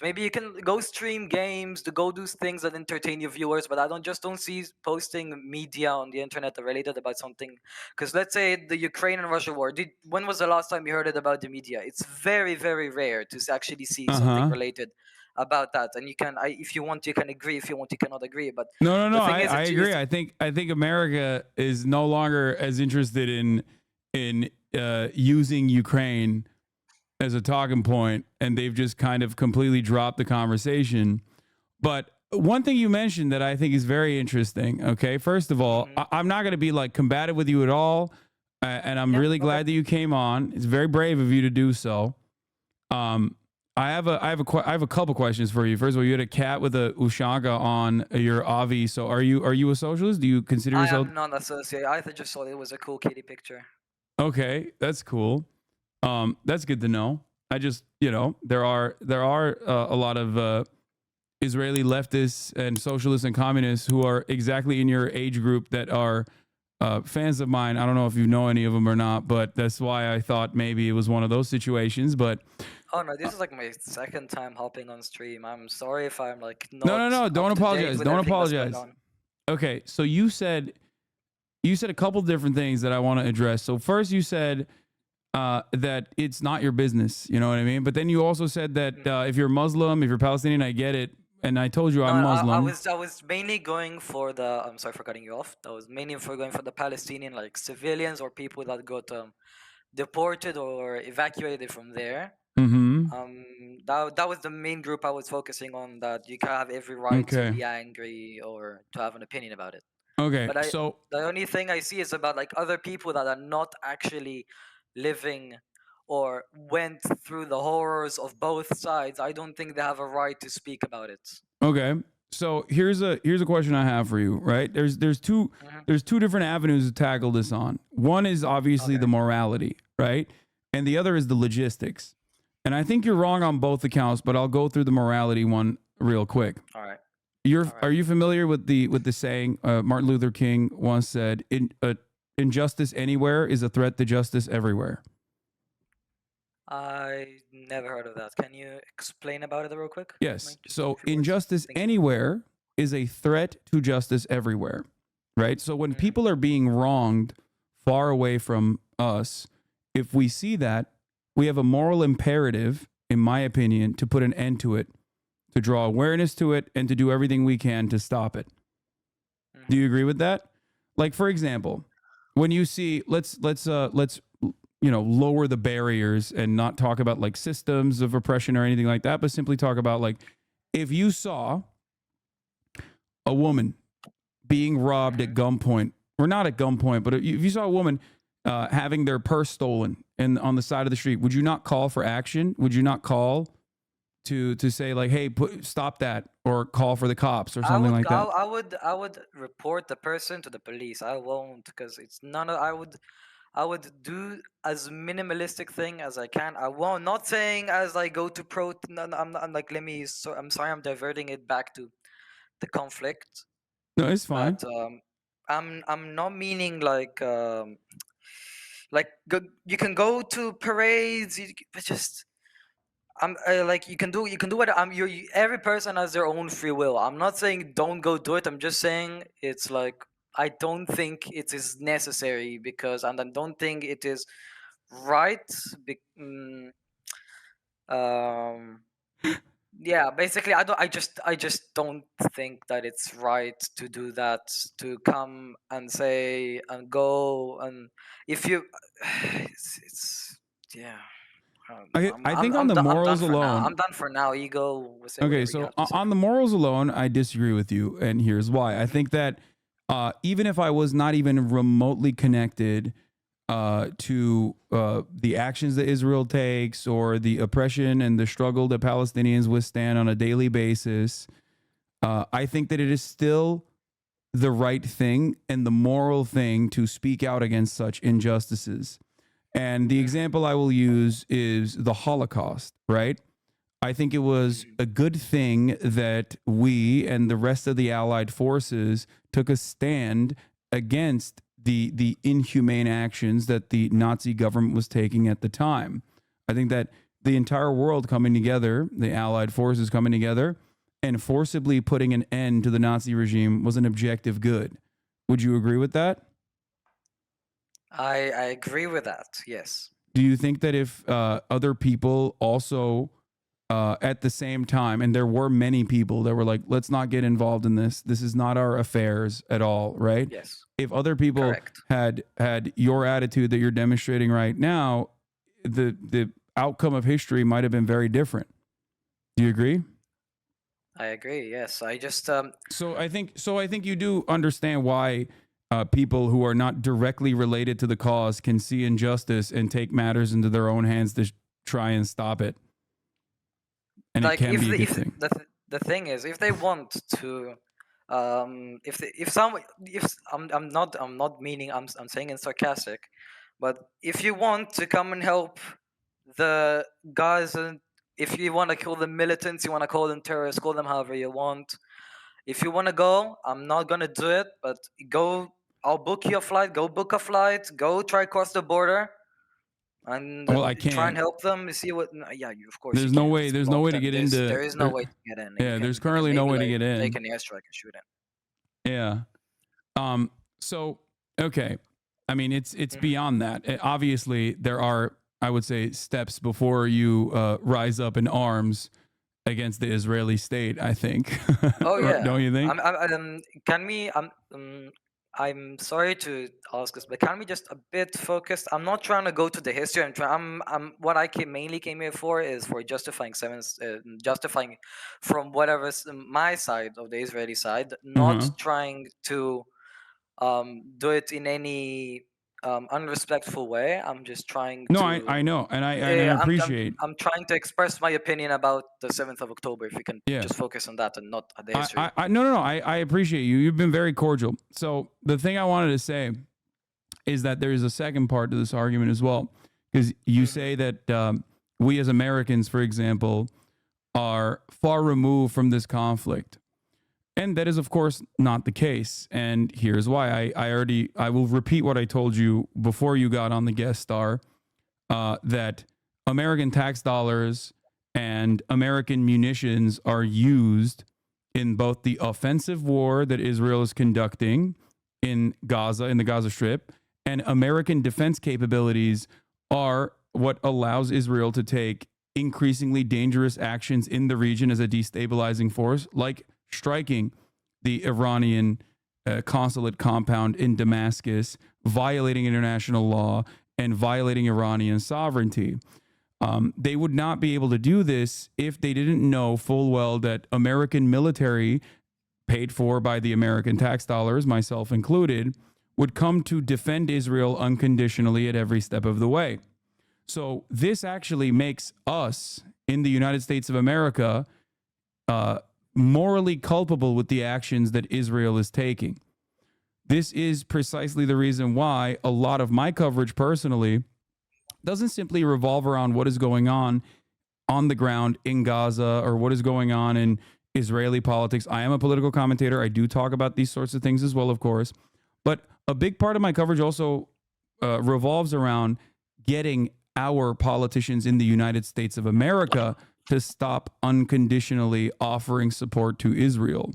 Maybe you can go stream games, to go do things that entertain your viewers, but I don't see posting media on the internet related about something. Because let's say the Ukraine and Russia war. When was the last time you heard it about the media? It's very very rare to actually see something Uh-huh. related about that. And if you want, you can agree. If you want, you cannot agree. But No, no, the no. thing I agree. it's I think America is no longer as interested in using Ukraine as a talking point, and they've just kind of completely dropped the conversation. But one thing you mentioned that I think is very interesting. Okay, first of all, mhm. I'm not going to be like combative with you at all, and I'm Yeah. really Go ahead. glad that you came on. It's very brave of you to do so. Um, I have a couple questions for you. First of all, you had a cat with a Ushanka on your Avi. So are you a socialist? Do you consider I yourself? am not associated. I just thought it was a cool kitty picture. Okay, that's cool. That's good to know. I just, there are a lot of Israeli leftists and socialists and communists who are exactly in your age group that are fans of mine. I don't know if you know any of them or not, but that's why I thought maybe it was one of those situations. But Oh no, this is like my second time hopping on stream. I'm sorry if I'm like no, no, not no, up don't to date apologize. with Don't everything that's going apologize. on. Okay, so you said a couple different things that I want to address. So first, you said that it's not your business. You know what I mean? But then you also said that Mm. if you're Muslim, if you're Palestinian, I get it. And I told you No, I'm Muslim. I was mainly going for the. I'm sorry for cutting you off. I was mainly for going for the Palestinian like civilians or people that got deported or evacuated from there. Mm-hmm. That was the main group I was focusing on. That you can have every right to Okay. be angry or to have an opinion about it. Okay. But So the only thing I see is about like other people that are not actually living or went through the horrors of both sides. I don't think they have a right to speak about it. okay. So here's a question I have for you. Right? Hmm. There's two different avenues to tackle this on. One is obviously Okay. the morality, right? And the other is the logistics. And I think you're Hmm. wrong on both accounts, but I'll go through the morality one real quick. All right. All Are right. you familiar with the saying Martin Luther King once said, injustice anywhere is a threat to justice everywhere." I never heard of that. Can you explain about it real quick? Yes. Like just in a So few words. injustice Thank you. anywhere is a threat to justice everywhere, right? So when Hmm. people are being wronged far away from us, if we see that, we have a moral imperative, in my opinion, to put an end to it, to draw awareness to it, and to do everything we can to stop it. Do Hmm. you agree with that? Like, for example, when you see, let's lower the barriers and not talk about like systems of oppression or anything like that, but simply talk about like if you saw a woman being robbed at Hmm. gunpoint, or not at gunpoint, but if you saw a woman having their purse stolen and on the side of the street, would you not call for action? Would you not call to say like, hey, stop that, or call for the cops or something like that? I would report the person to the police. I won't because it's none of. I would do as minimalistic thing as I can. I won't. Not saying as I go to pro. No, no, I'm not. I'm like let me. So I'm sorry. I'm diverting it back to the conflict. No, it's fine. But I'm not meaning like you can go to parades. But just I'm like you can do what every person has their own free will. I'm not saying don't go do it. I'm just saying it's like I don't think it is necessary because and I don't think it is right. Um, yeah, basically I just don't think that it's right to do that, to come and say and go and if you it's yeah. I think on the I'm done morals for now. alone. I'm done for now. Ego, say Okay, whatever you so have to say. on the morals alone, I disagree with you, and here's why. I Hmm. think that even if I was not even remotely connected to the actions that Israel takes or the oppression and the struggle that Palestinians withstand on a daily basis, I think that it is still the right thing and the moral thing to speak out against such injustices. And the Hmm. example I will use is the Holocaust, right? I think it was Hmm. a good thing that we and the rest of the Allied forces took a stand against the inhumane actions that the Nazi government was taking at the time. I think that the entire world coming together, the Allied forces coming together, and forcibly putting an end to the Nazi regime was an objective good. Would you agree with that? I agree with that. Yes. Do you think that if other people also at the same time, and there were many people that were like, let's not get involved in this. This is not our affairs at all, right? Yes. If other people Correct. had your attitude that you're demonstrating right now, the outcome of history might have been very different. Do you agree? I agree. Yes. I just So I think you do understand why people who are not directly related to the cause can see injustice and take matters into their own hands to try and stop it. And it like can if be a the, good if thing. the thing is, if they want to if some if I'm not meaning, I'm saying in sarcastic, but if you want to come and help the guys, and if you want to kill the militants, you want to call them terrorists, call them however you want. If you want to go, I'm not gonna do it, but go. I'll book you a flight. Go book a flight. Go try cross the border and Well, I try and can't. help them. See what? Yeah, you, of course you There's no can't. way. It's There's no way blocked, to and get there into. is no There, way to get in. yeah, there's You can currently no maybe way to like get take in. an airstrike and shoot in. Yeah. So okay. I mean, it's Mhm. beyond that. Obviously, there are, I would say, steps before you rise up in arms against the Israeli state. I think. Oh Don't yeah. you think? Can we? I'm sorry to ask this, but can we just a bit focused? I'm not trying to go to the history. I'm what I mainly came here for is for justifying justifying from whatever's my side of the Israeli side, not Uh-huh. trying to do it in any unrespectful way. I'm just trying No, to. I know, and I Yeah, appreciate. I'm trying to express my opinion about the 7th of October. If we can Yeah. just focus on that and not at the history. No. I appreciate you. You've been very cordial. So the thing I wanted to say is that there is a second part to this argument as well, because you say that we as Americans, for example, are far removed from this conflict. And that is, of course, not the case. And here's why. I will repeat what I told you before you got on the guest star, that American tax dollars and American munitions are used in both the offensive war that Israel is conducting in Gaza, in the Gaza Strip, and American defense capabilities are what allows Israel to take increasingly dangerous actions in the region as a destabilizing force, like striking the Iranian consulate compound in Damascus, violating international law, and violating Iranian sovereignty. They would not be able to do this if they didn't know full well that American military, paid for by the American tax dollars, myself included, would come to defend Israel unconditionally at every step of the way. So this actually makes us in the United States of America morally culpable with the actions that Israel is taking. This is precisely the reason why a lot of my coverage personally doesn't simply revolve around what is going on the ground in Gaza or what is going on in Israeli politics. I am a political commentator. I do talk about these sorts of things as well, of course. But a big part of my coverage also revolves around getting our politicians in the United States of America to stop unconditionally offering support to Israel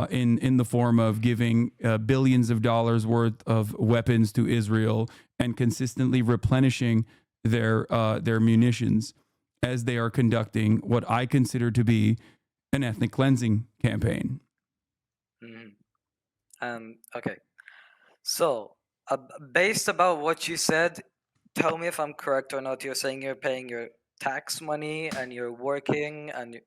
in the form of giving billions of dollars worth of weapons to Israel and consistently replenishing their munitions as they are conducting what I consider to be an ethnic cleansing campaign. Okay. So, based about what you said, tell me if I'm correct or not. You're saying you're paying your tax money and you're working and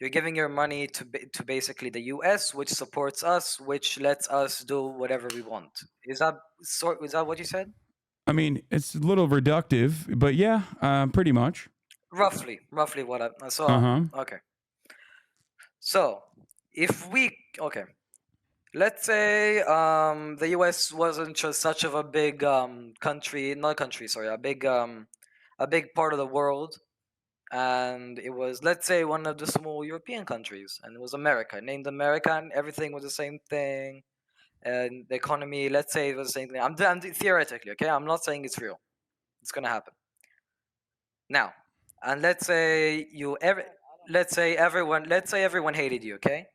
you're giving your money to basically the U.S., which supports us, which lets us do whatever we want. Is that what you said? I mean, it's a little reductive, but yeah, pretty much. Roughly what I Uh so huh. okay. So if we okay, let's say the U.S. wasn't just such of a big country, not country, sorry, a big part of the world, and it was, let's say, one of the small European countries, and it was America, named America, and everything was the same thing, and the economy, let's say, it was the same thing. I'm theoretically, okay, I'm not saying it's real, it's gonna happen. Now, and let's say everyone hated you, okay?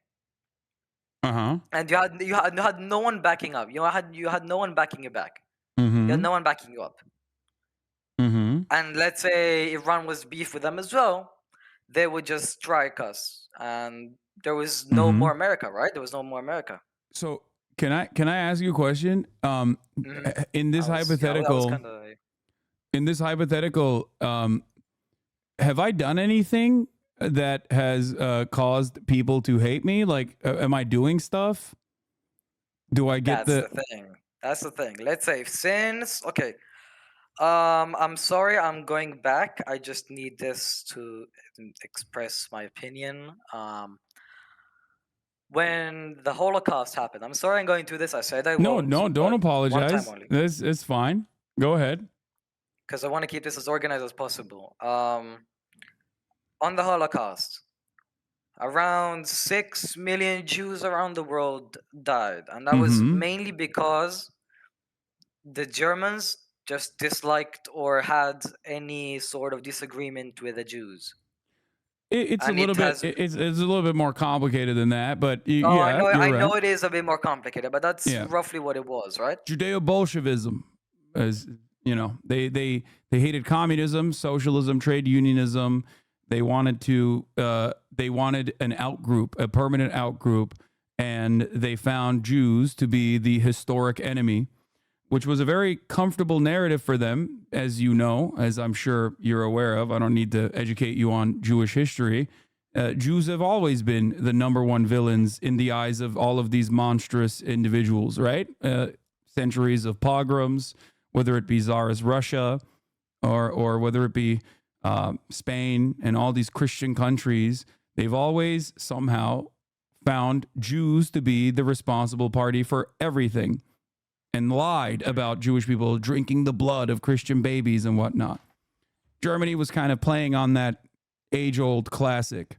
Uh-huh. And you had no one backing up. You had no one backing you back. You had Mm-hmm. no one backing you up. Mm-hmm. And let's say Iran was beef with them as well, they would just strike us, and there was no Mm-hmm. more America, right? There was no more America. So can I ask you a question? Hmm. In this I was yeah, I was hypothetical, kind of. in this hypothetical, have I done anything that has caused people to hate me? Like, am I doing stuff? Do I get That's the? the thing. That's the thing. Let's say since okay. I'm sorry. I'm going back. I just need this to express my opinion. When the Holocaust happened, I'm sorry I'm going through this. I said I No, won't, no, don't but one time apologize. only, This it's fine. Go ahead. because I want to keep this as organized as possible. On the Holocaust, around 6 million Jews around the world died, and that was Mm-hmm. mainly because the Germans just disliked or had any sort of disagreement with the Jews. It's a And little it bit. has It's a little bit more complicated than that, but Oh, I yeah, know. you're I right. know it is a bit more complicated, but that's Yeah, roughly what it was, right? Judeo-Bolshevism, as you know, they hated communism, socialism, trade unionism. They wanted an outgroup, a permanent outgroup, and they found Jews to be the historic enemy, which was a very comfortable narrative for them, as you know, as I'm sure you're aware of. I don't need to educate you on Jewish history. Jews have always been the number one villains in the eyes of all of these monstrous individuals, right? Centuries of pogroms, whether it be Tsarist Russia or whether it be Spain and all these Christian countries, they've always somehow found Jews to be the responsible party for everything and lied about Jewish people drinking the blood of Christian babies and whatnot. Germany was kind of playing on that age old classic.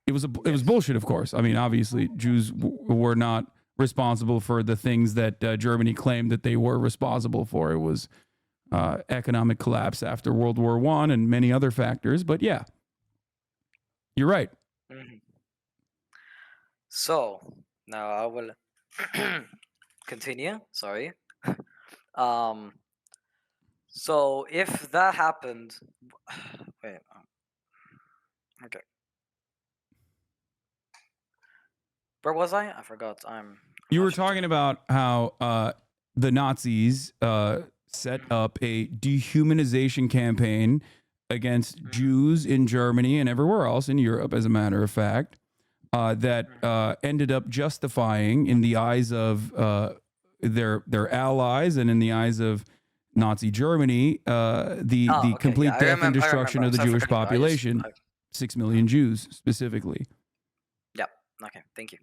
It was Yes. bullshit, of course. I mean, obviously, Jews were not responsible for the things that Germany claimed that they were responsible for. It was economic collapse after World War I and many other factors. But yeah, you're right. Hmm. So now I will continue. Sorry. Um. So if that happened, wait. Okay. Where was I? I forgot. I'm You not were sure. talking about how the Nazis set up a dehumanization campaign against Mhm, Jews in Germany and everywhere else in Europe, as a matter of fact, that mhm. ended up justifying, in the eyes of their allies and in the eyes of Nazi Germany, the Oh, okay. Yeah, complete I death and remember. I remember. destruction I'm of the sorry for Jewish cutting you. I just. population, 6 million Jews specifically. Yeah. Okay. Thank you.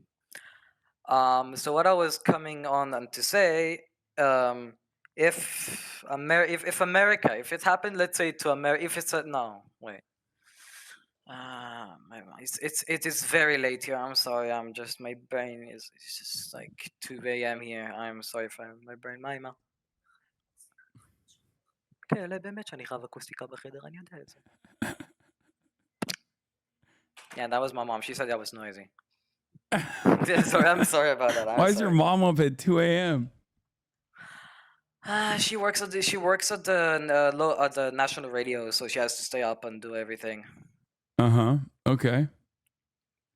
So what I was coming on to say, um, if America, if it happened, let's say to America, if it's a no, wait, it is very late here. I'm sorry. I'm just my brain is it's just like 2 a.m. here. I'm sorry for my brain. מה? כן, באמת שאני חייב אקוסטיקה בחדר, אני יודע את זה. Yeah, that was my mom. She said that was noisy. Sorry, I'm sorry about that. I'm Why is your sorry. mom up at 2 a.m.? She works at the national radio, so she has to stay up and do everything. Uh-huh. Okay.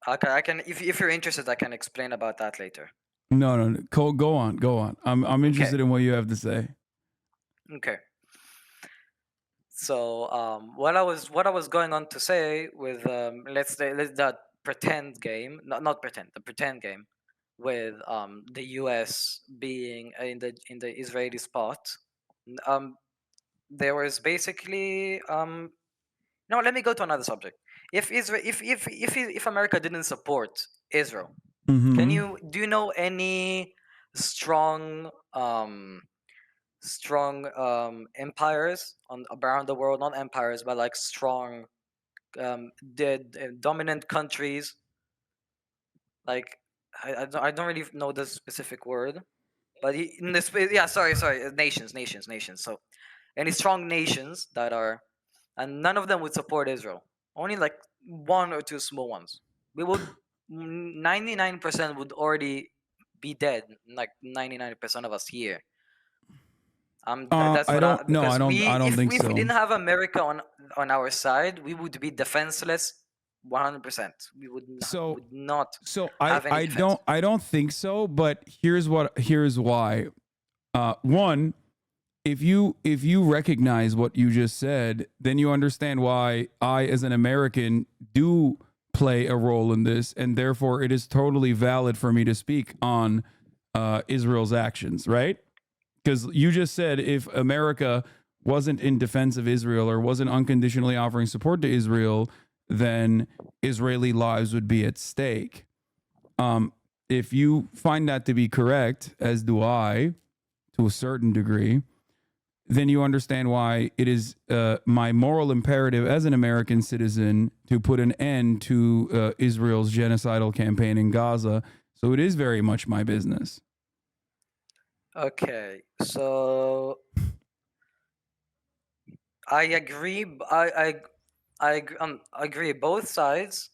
Okay, I can if you're interested, I can explain about that later. No, no, no. Go on, go on. I'm Okay, interested in what you have to say. okay. So what I was going on to say with let's that pretend game, not pretend, the pretend game with the U.S. being in the Israeli spot. Um, there was basically no. Let me go to another subject. If Israel, if America didn't support Israel, Mm-hmm. do you know any strong empires on around the world? Not empires, but like strong dominant countries. Like I don't really know the specific word, but in this yeah, sorry, nations. So any strong nations that are and none of them would support Israel. Only like one or two small ones. We would 99% would already be dead. Like 99% of us here. That's I what I, don't. No, because I don't think if we so. didn't have America on our side, we would be defenseless 100%. We So would not so have any defense. I don't think so. But here's why. One, if you recognize what you just said, then you understand why I, as an American, do play a role in this, and therefore it is totally valid for me to speak on Israel's actions, right? Because you just said if America wasn't in defense of Israel or wasn't unconditionally offering support to Israel, then Israeli lives would be at stake. If you find that to be correct, as do I, to a certain degree, then you understand why it is my moral imperative as an American citizen to put an end to Israel's genocidal campaign in Gaza. So it is very much my business. Okay, so I agree. I agree. Both sides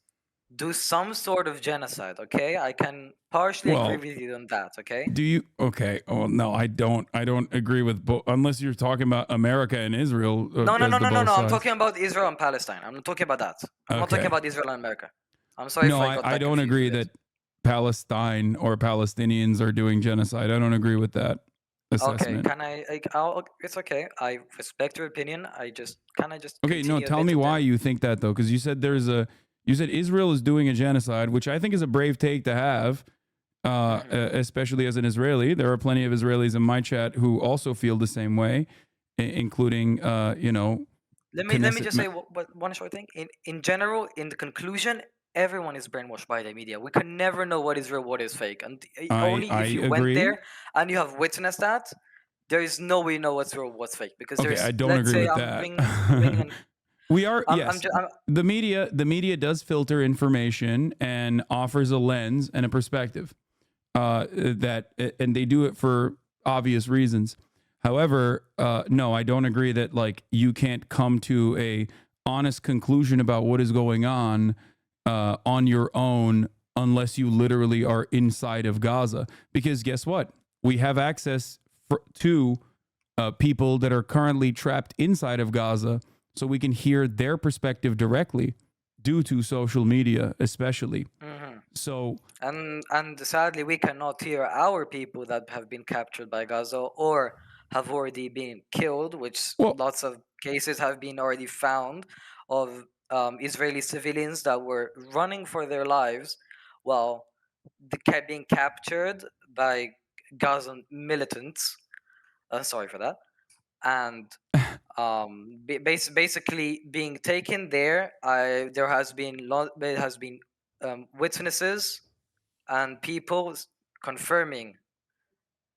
do some sort of genocide. Okay, I can partially agree Well, with you on that. Okay. do you? Okay. Oh no, I don't. I don't agree with both, unless you're talking about America and Israel No, no, as no, the no, no, both no. I'm sides. talking about Israel and Palestine. I'm not talking about that. I'm not talking Okay. about Israel and America. I'm sorry if No, I got I that don't confused agree with it. that Palestine or Palestinians are doing genocide. I don't agree with that Okay, assessment. can it's okay. I respect your opinion. Can I just Okay, no, continue a tell bit me and why then you think that though, because you said Israel is doing a genocide, which I think is a brave take to have, Mhm. especially as an Israeli. There are plenty of Israelis in my chat who also feel the same way, including Let me Knesset. just say one short thing. In general, in the conclusion, everyone is brainwashed by the media. We can never know what is real, what is fake, and only I if you went agree. there and you have witnessed that, there is no way you know what's real, what's fake. Because Okay, I there's, don't let's agree say, with I'm that. bringing an, We are, I'm yes, just, the media does filter information and offers a lens and a perspective, that and they do it for obvious reasons. However, no, I don't agree that like you can't come to a honest conclusion about what is going on your own unless you literally are inside of Gaza. Because guess what? We have access to people that are currently trapped inside of Gaza, so we can hear their perspective directly due to social media, especially. Mhm. So, And sadly, we cannot hear our people that have been captured by Gaza or have already been killed, which well, lots of cases have been already found of Israeli civilians that were running for their lives while being captured by Gazan militants. Sorry for that. And basically being taken there. There has been witnesses and people confirming,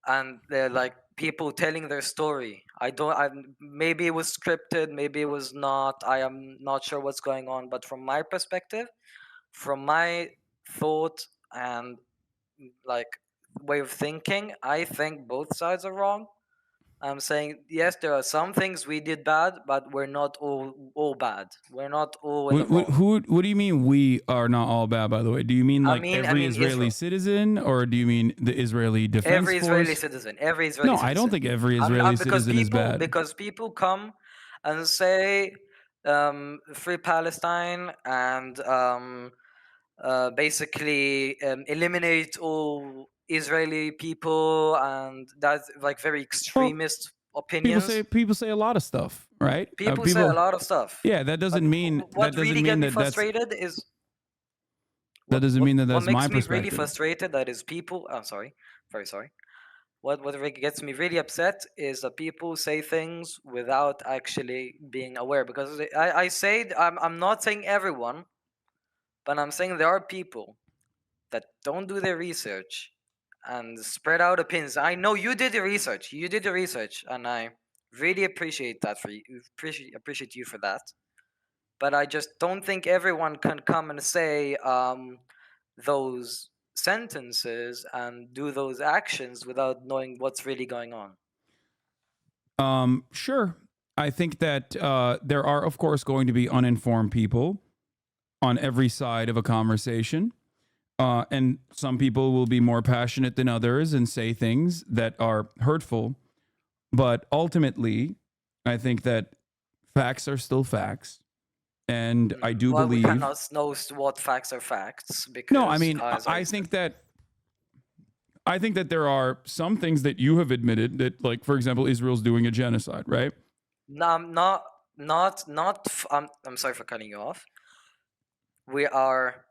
and they're like people telling their story. Maybe it was scripted, maybe it was not. I am not sure what's going on, but from my perspective, from my thought and like way of thinking, I think both sides are wrong. I'm saying yes, there are some things we did bad, but we're not all bad. We're not all in the wrong. what do you mean we are not all bad, by the way? Do you mean like I every mean Israeli Israel. citizen, or do you mean the Israeli Defense Every Israeli Force? citizen, every Israeli No, I don't citizen. think every Israeli citizen is bad. Because people come and say, free Palestine and basically eliminate all Israeli people, and that's like very Well, extremist opinions. people say a lot of stuff, right? People say a lot of stuff, Yeah, but what really get me frustrated is that doesn't mean that what that's my makes me really perspective. frustrated. That is people. I'm sorry, very sorry. What really gets me really upset is that people say things without actually being aware. Because I say I'm not saying everyone, but I'm saying there are people that don't do their research and spread out opinions. I know you did the research. You did the research, and I really appreciate that for you. Appreciate you for that. But I just don't think everyone can come and say those sentences and do those actions without knowing what's really going on. Sure. I think that there are, of course, going to be uninformed people on every side of a conversation. And some people will be more passionate than others and say things that are hurtful. But ultimately, I think that facts are still facts. And I do Well, we believe. cannot know what facts are facts No, I because, mean, as I said, I think that there are some things that you have admitted that, like, for example, Israel's doing a genocide, right? no, I'm sorry for cutting you off. We are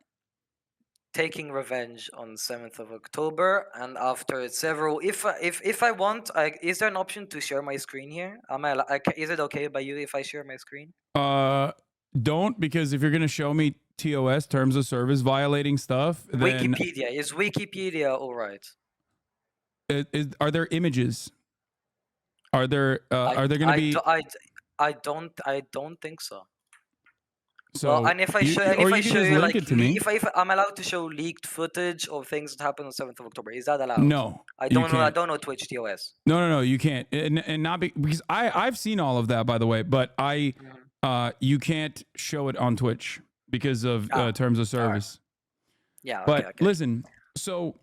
taking revenge on 7th of October, and after several, if I want, is there an option to share my screen here? Is it okay by you if I share my screen? Don't, because if you're going to show me TOS, terms of service violating stuff, then Wikipedia all right? are there images? Are there going to be? I don't think so. Well, So and if I you, show or you can just you link like it to me. if I'm allowed to show leaked footage of things that happened on 7th of October, is that allowed? No, I you don't know. I can't. don't know Twitch TOS. No, you can't, and not because I've seen all of that, by the way, but you can't show it on Twitch because of terms of All right. service. Yeah. But Okay. listen, so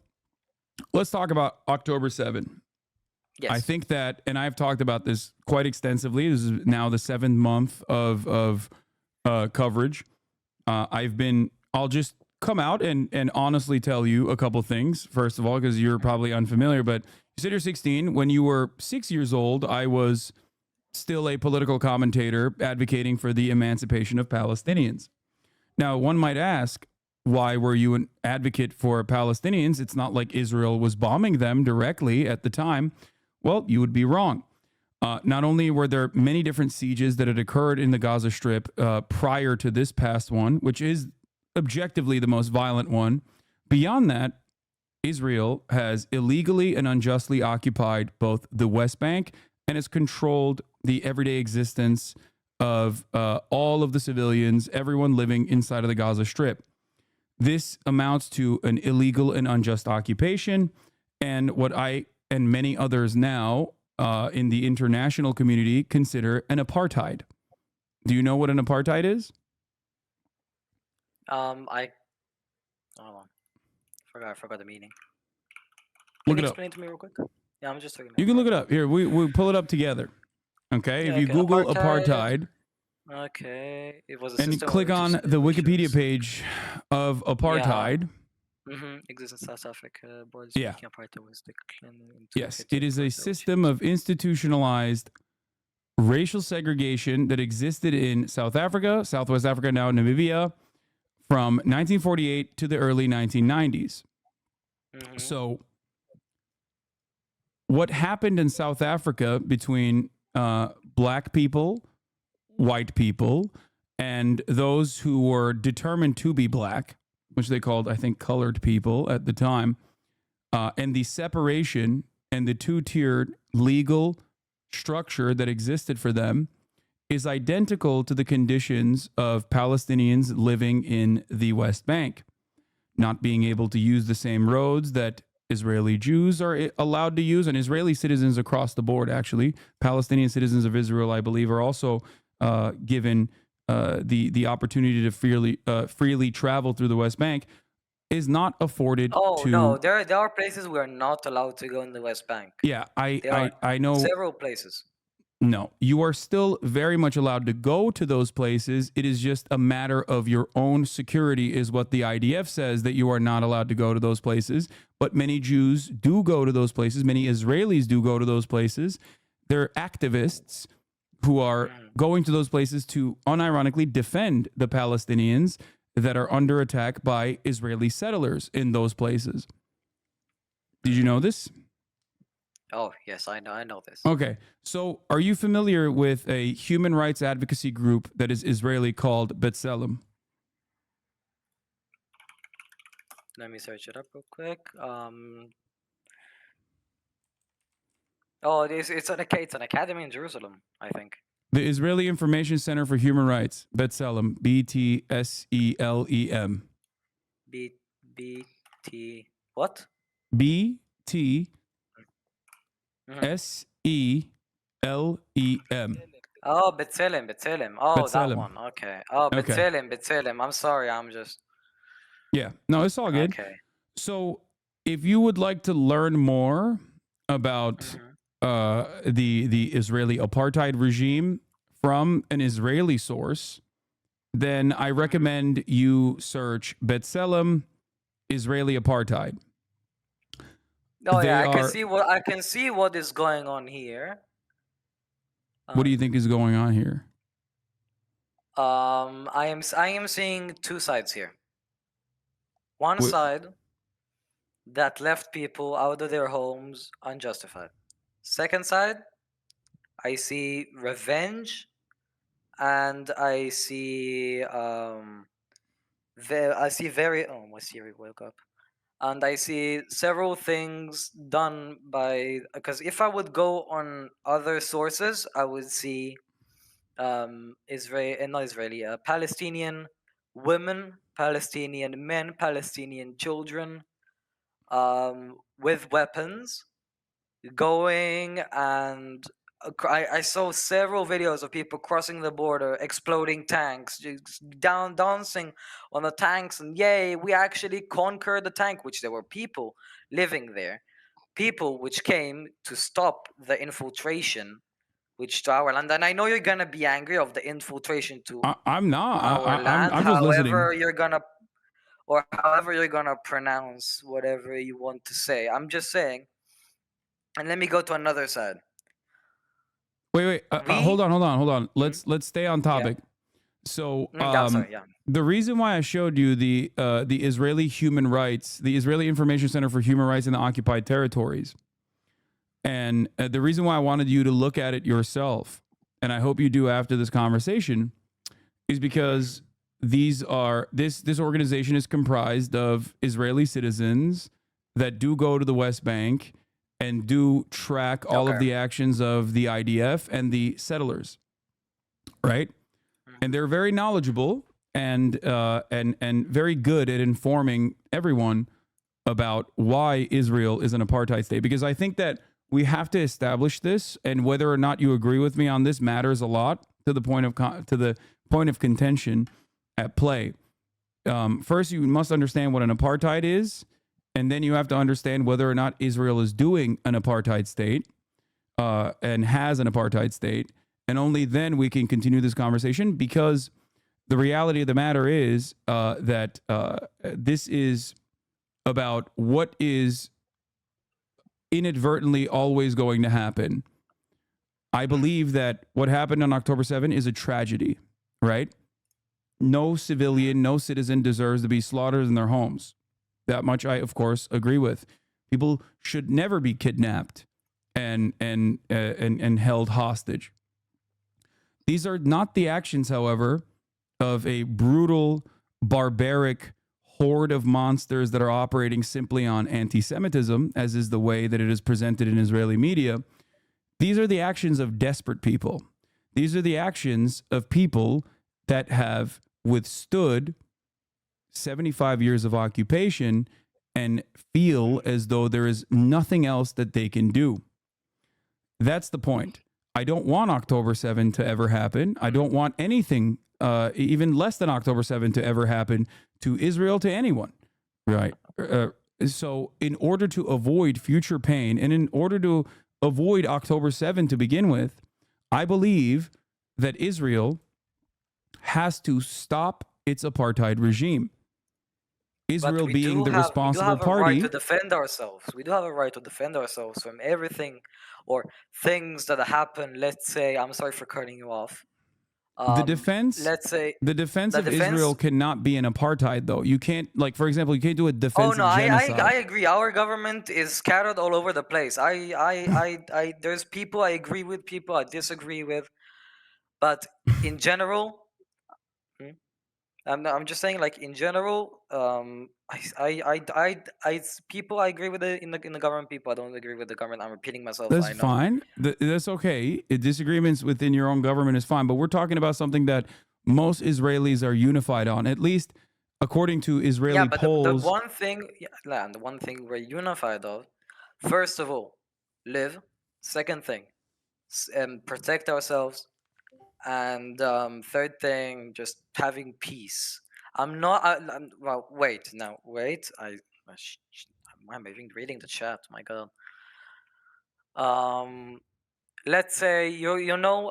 let's talk about October 7. Yes. I think that, and I've talked about this quite extensively. This is now the 7th month of coverage. I'll just come out and honestly tell you a couple things. First of all, because you're probably unfamiliar, but you said you're 16. When you were 6 years old, I was still a political commentator advocating for the emancipation of Palestinians. Now, one might ask, why were you an advocate for Palestinians? It's not like Israel was bombing them directly at the time. Well, you would be wrong. Not only were there many different sieges that had occurred in the Gaza Strip prior to this past one, which is objectively the most violent one, beyond that, Israel has illegally and unjustly occupied both the West Bank and has controlled the everyday existence of all of the civilians, everyone living inside of the Gaza Strip. This amounts to an illegal and unjust occupation, and what I and many others now in the international community consider an apartheid. Do you know what an apartheid is? I hold on. I forgot the meaning. Look Can you it up. explain it to me real quick? Yeah, I'm just looking. You can look it up. Here, we pull it up together. Okay, Yeah, if you okay. Google apartheid, Okay, it was a and you system click of on the Wikipedia page of apartheid. Exists in South Africa. Boards Yeah. making apartheid was declared in Yes, 2015 it is a for system of institutionalized racial segregation that existed in South Africa, Southwest Africa, now Namibia, from 1948 to the early 1990s. So, what happened in South Africa between black people, white people, and those who were determined to be black, which they called, I think, colored people at the time, and the separation and the two-tiered legal structure that existed for them is identical to the conditions of Palestinians living in the West Bank, not being able to use the same roads that Israeli Jews are allowed to use, and Israeli citizens across the board, actually. Palestinian citizens of Israel, I believe, are also given the opportunity to freely travel through the West Bank, is not afforded to... no, there are places we are not allowed to go in the West Bank. Yeah, There I know... several places. No, you are still very much allowed to go to those places. It is just a matter of your own security, is what the IDF says, that you are not allowed to go to those places. But many Jews do go to those places. Many Israelis do go to those places. They're activists who are going to those places to unironically defend the Palestinians that are under attack by Israeli settlers in those places. Did you know this? Oh, yes, I know this. Okay. So, are you familiar with a human rights advocacy group that is Israeli called B'Tselem? Let me search it up real quick. Oh, it's an academy in Jerusalem, I think. The Israeli Information Center for Human Rights, B'Tselem, BTSELEM. BT what? BTSELEM. Oh, B'Tselem. Oh, that B'Tselem. one. Okay. Oh, Okay. B'Tselem. I'm sorry. I'm just Yeah. No, it's all good. okay. So, if you would like to learn more about Hmm. the Israeli apartheid regime from an Israeli source, then I Hmm. recommend you search B'Tselem Israeli apartheid. Oh yeah, They are. I can see what is going on here. What do you Um, think is going on here? I am seeing two sides here. One What, side that left people out of their homes unjustified. Second side, I see revenge, and I see I see very oh my Siri woke up. And I see several things done by because if I would go on other sources, I would see not Israeli, Palestinian women, Palestinian men, Palestinian children, with weapons, going and I saw several videos of people crossing the border, exploding tanks, just dancing on the tanks, and yay, we actually conquered the tank, which there were people living there, people which came to stop the infiltration, which to our land. And I know you're gonna be angry of the infiltration to I'm not. our land, I'm just listening. however you're gonna pronounce whatever you want to say. I'm just saying, and let me go to another side. Wait. We Hold on. Mhm. Let's stay on Yeah. topic. So, Yeah, I'm sorry. Yeah. the reason why I showed you the Israeli human rights, the Israeli Information Center for Human Rights in the Occupied Territories, and the reason why I wanted you to look at it yourself, and I hope you do after this conversation, is Mhm. because this organization is comprised of Israeli citizens that do go to the West Bank and do track all of Okay. the actions of the IDF and the settlers, right? And Mhm. they're very knowledgeable and very good at informing everyone about why Israel is an apartheid state. Because I think that we have to establish this, and whether or not you agree with me on this matters a lot to the point of contention at play. First, you must understand what an apartheid is, and then you have to understand whether or not Israel is doing an apartheid state and has an apartheid state, and only then we can continue this conversation. Because the reality of the matter is that this is about what is inadvertently always going to happen. I Mhm. believe that what happened on October 7th is a tragedy, right? No Mhm. civilian, no citizen deserves to be slaughtered in their homes. That much I, of course, agree with. People should never be kidnapped and held hostage. These are not the actions, however, of a brutal, barbaric horde of monsters that are operating simply on anti Semitism, as is the way that it is presented in Israeli media. These are the actions of desperate people. These are the actions of people that have withstood 75 years of occupation and feel Mhm. as though there is nothing else that they can do. That's the point. I don't want October 7th to ever happen. I Mhm. don't want anything, even less than October 7th, to ever happen to Israel, to anyone. Right. So, in order to avoid future pain and in order to avoid October 7th to begin with, I believe that Israel has to stop its apartheid regime. But Israel being the responsible have a right to party. defend ourselves. We do have a right to defend ourselves from everything or things that happen. Let's say, I'm sorry for cutting you off. the defense Let's say the defense the of Israel defense. cannot be an apartheid, though. You can't, like, for example, you can't do a Oh no, defensive genocide. I agree. Our government is scattered all over the place. There's people I agree with, people I disagree with, but in general, hmm, I'm just saying, like in general, people I agree with in the government, people I don't agree with the government. I'm repeating myself. That's I know. fine. That's okay. Disagreements within your own government is fine, but we're talking about something that most Israelis are unified on, at least according to Yeah, Israeli but the polls. one thing, yeah, nah, the one thing we're unified of, first of all, live. Second thing, protect ourselves. And third thing, just having peace. I'm not. Well, wait. No, wait. Why am I even reading the chat? My God. Let's say you know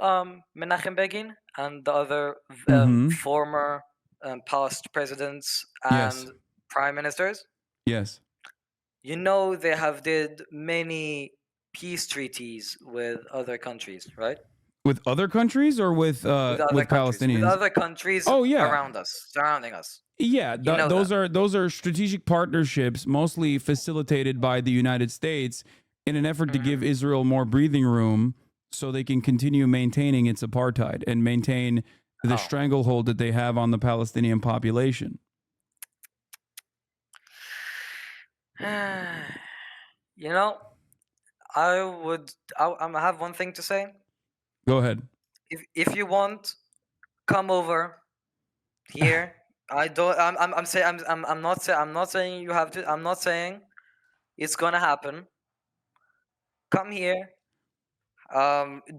Menachem Begin and the other Mm-hmm. former past presidents Yes. and prime ministers. Yes. You know they have did many peace treaties with other countries, right? With other countries or with With Palestinians? other countries Oh yeah. around us, surrounding us. Yeah, You know that. those are strategic partnerships, mostly facilitated by the United States, in an effort to give Mhm. Israel more breathing room, so they can continue maintaining its apartheid and maintain the Oh. stranglehold that they have on the Palestinian population. You know, I would. I have one thing to say. Go ahead. If you want, come over here. I don't. I'm saying. I'm not saying. I'm not saying you have to. I'm not saying it's gonna happen. Come here.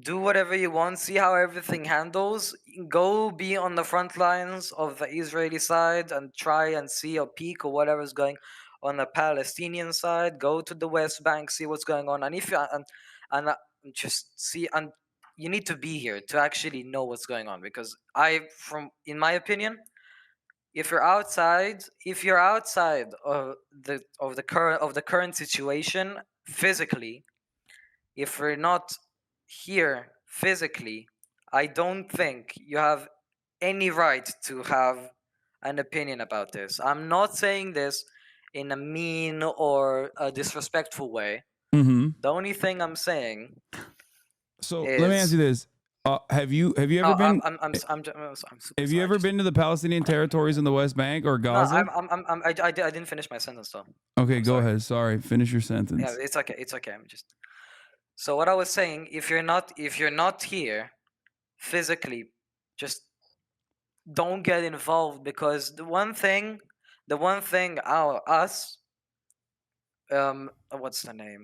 Do whatever you want. See how everything handles. Go be on the front lines of the Israeli side and try and see a peak or whatever's going on the Palestinian side. Go to the West Bank, see what's going on, and if you and just see, and you need to be here to actually know what's going on, because from in my opinion, if you're outside of the current situation physically, if we're not here physically, I don't think you have any right to have an opinion about this. I'm not saying this in a mean or a disrespectful way. Mm-hmm. The only thing I'm saying So let me ask you is, this: have you ever oh, been I'm super have you sorry. ever been to the Palestinian territories in the West Bank or No, Gaza? I didn't finish my sentence though. Okay, I'm go sorry. ahead. Sorry, finish your Yeah, sentence. it's okay. It's okay. I'm just so what I was saying. If you're not here physically, just don't get involved, because the one thing us what's the name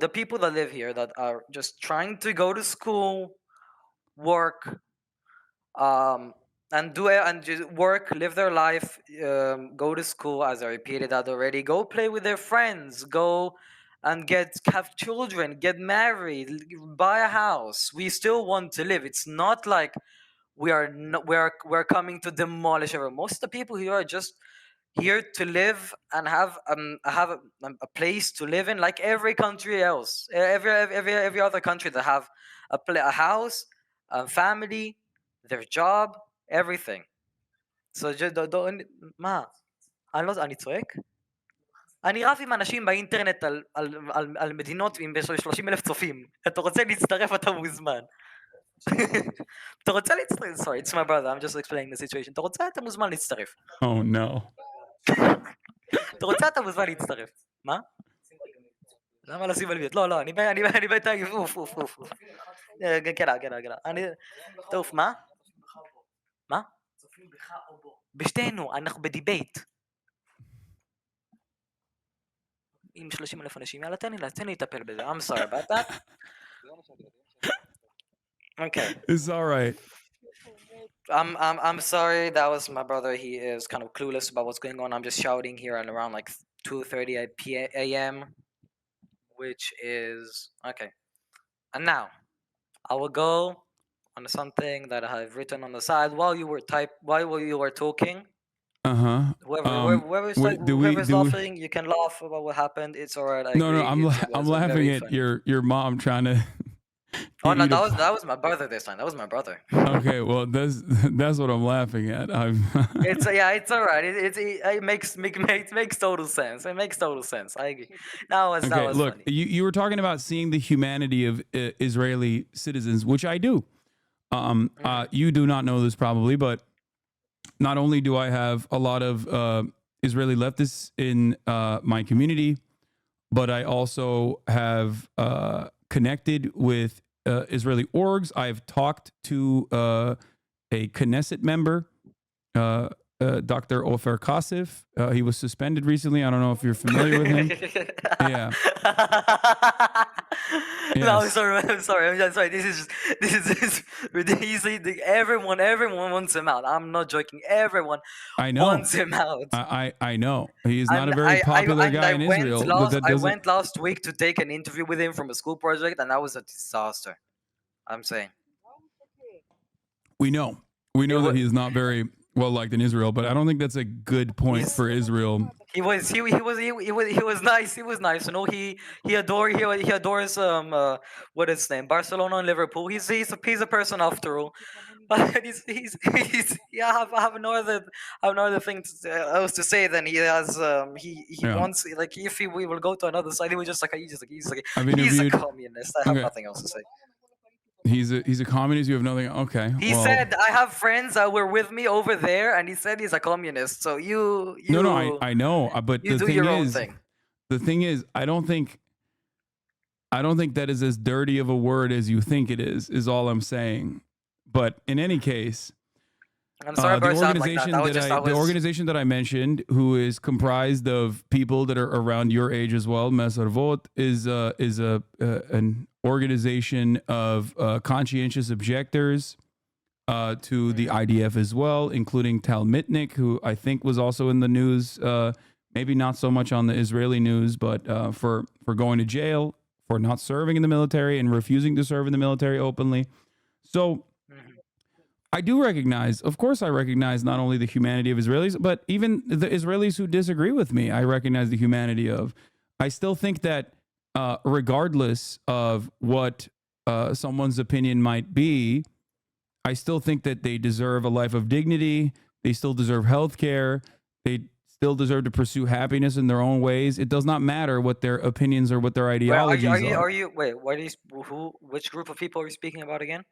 the people that live here that are just trying to go to school, work, um and do it and just work, live their life, go to school, as I repeated that already, go play with their friends, go and have children, get married, buy a house. We still want to live. It's not like we're coming to demolish everyone. Most of the people here are just here to live and have a place to live in, like every country else, every other country that have a house, a family, their job, everything. So just don't, מה? אני צועק? אני רב עם אנשים באינטרנט על מדינות עם 30,000 צופים. אתה רוצה להצטרף, אתה מוזמן. אתה רוצה להצטרף? Sorry, it's my brother, I'm just explaining the situation. אתה רוצה, אתה מוזמן להצטרף. Oh no. אתה רוצה, אתה מוזמן להצטרף. מה? למה לשים על מיוט? לא, אני בינתיים, אוף. גדע. טוב, מה? מה? בשתינו, אנחנו בדיבייט. עם 30,000 אנשים, יאללה, תן לי לטפל בזה. I'm sorry about that. Okay. It's all right. I'm sorry, that was my brother. He is kind of clueless about what's going on. I'm just shouting here at around like 2:30 a.m., which is okay. And now I will go on something that I have written on the side while you were talking. Uh-huh. Whoever's laughing, you can laugh about what happened. It's alright. I No, agree. I'm Was laughing very at funny. your mom trying to Oh get no, you to that was my brother this time. That was my brother. Okay, well that's what I'm laughing at. It's alright. It makes total sense. It makes total sense. I agree. That was Okay, look, funny. you were talking about seeing the humanity of Israeli citizens, which I do. You do not know this probably, but not only do I have a lot of Israeli leftists in my community, but I also have connected with Israeli orgs. I've talked to a Knesset member, Dr. Ofer Kasif. He was suspended recently. I don't know if you're familiar with him. Yeah. No, I'm Yes. sorry. I'm sorry. I'm sorry. This is just ridiculous. Everyone wants him out. I'm not joking. Everyone I know. wants him out. I know. He is not And a very popular guy I in went Israel, but that I doesn't. went last week to take an interview with him from a school project, and that was a disaster. I'm saying We know. We it know that was. he is not very well liked in Israel, but I don't think that's a good point He's for Israel. he was nice. He was nice. You know, he adores what is his name, Barcelona and Liverpool. He's a person after all. But he's yeah. I have no other thing else to say than he has. He Yeah. wants, like, if we will go to another side, he was just like I've he's a interviewed. communist. I have Okay. nothing else to say. He's a communist. You have nothing. Okay. He Well, said, I have friends that were with me over there, and he said he's a communist. So no. I know. But you do your own thing. the thing is, I don't think that is as dirty of a word as you think it is all I'm saying. But in any case, I'm sorry the about sound like that. organization the organization that I mentioned, who is comprised of people that are around your age as well, Mesarvot, is an organization of conscientious objectors to the IDF as well, including Tal Mitnick, who I think was also in the news, maybe not so much on the Israeli news, but for going to jail for not serving in the military and refusing to serve in the military openly. So I do recognize, of course, I recognize not only the humanity of Israelis, but even the Israelis who disagree with me, I recognize the humanity of. I still think that regardless of what someone's opinion might be, I still think that they deserve a life of dignity. They still deserve health care. They still deserve to pursue happiness in their own ways. It does not matter what their opinions or what their Wait, ideologies are. wait, which group of people are you speaking about again?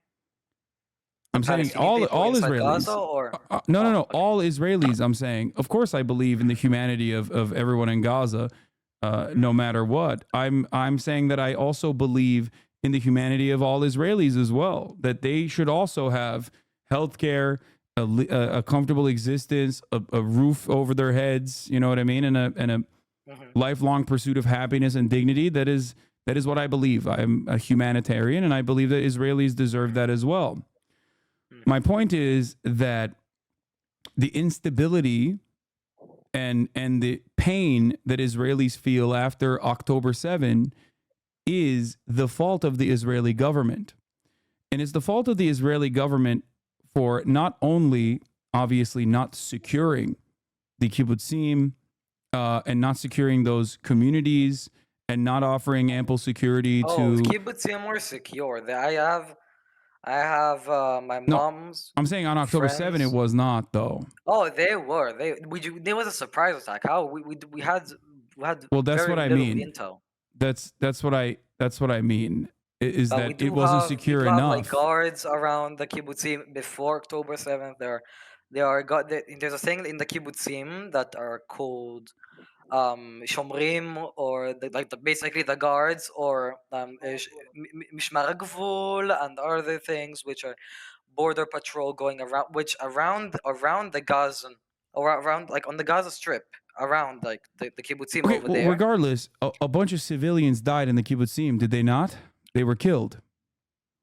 The I'm saying Palestinian people all inside Gaza, Israelis. or No, okay. all Israelis. I'm saying, of course, I believe in the humanity of everyone in Gaza, no matter what. I'm saying that I also believe in the humanity of all Israelis as well. That they should also have health care, a comfortable existence, a roof over their heads. You know what I mean, and a lifelong pursuit of happiness and dignity. That is what I believe. I'm a humanitarian, and I believe that Israelis deserve that as well. My point is that the instability and the pain that Israelis feel after October 7 is the fault of the Israeli government. And it's the fault of the Israeli government for not only, obviously, not securing the kibbutzim and not securing those communities and not offering ample security Oh, to. kibbutzim are secure. I have my No, mom's I'm saying on October 7 it friends. was not, though. Oh, they were. There was a surprise attack. How we had Well, that's very what I little mean. intel. That's what I mean is But that it wasn't we secure do have like enough. guards around the kibbutzim before October 7th. There's a thing in the kibbutzim that are called shomrim, or basically the guards, or mishmar gvul, and other things which are border patrol going around, which around the Gaza, or around, like, on the Gaza Strip, around like the kibbutzim Okay, over well, there. regardless, a bunch of civilians died in the kibbutzim, did they not? They were killed.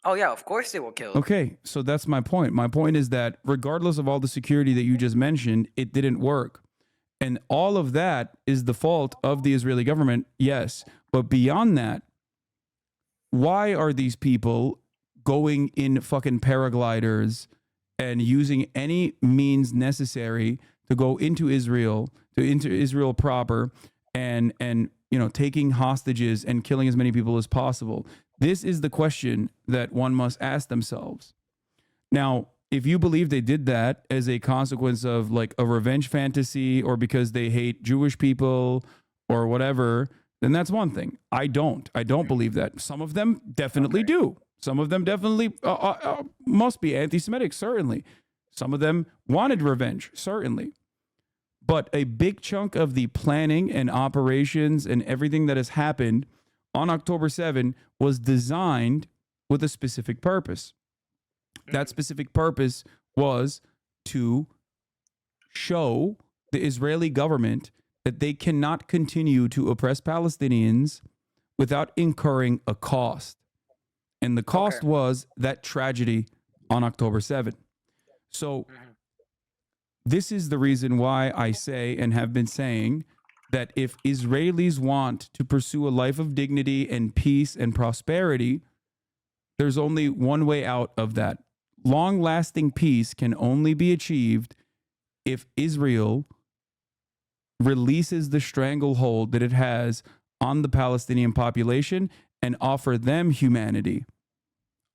Oh yeah, of course they were killed. Okay, so that's my point. My point is that regardless of all the security that you just mentioned, it didn't work. And all of that is the fault of the Israeli government, yes. But beyond that, why are these people going in fucking paragliders and using any means necessary to go into Israel, into Israel proper, and taking hostages and killing as many people as possible? This is the question that one must ask themselves. Now, if you believe they did that as a consequence of like a revenge fantasy, or because they hate Jewish people or whatever, then that's one thing. I don't believe that. Some of them definitely do. Some of them definitely must be anti-Semitic, certainly. Some of them wanted revenge, certainly. But a big chunk of the planning and operations and everything that has happened on October 7 was designed with a specific purpose. That specific purpose was to show the Israeli government that they cannot continue to oppress Palestinians without incurring a cost. And the Okay. cost was that tragedy on October 7th. So Mhm. this is the reason why I say and have been saying that if Israelis want to pursue a life of dignity and peace and prosperity, there's only one way out of that. Long lasting peace can only be achieved if Israel releases the stranglehold that it has on the Palestinian population and offer them humanity,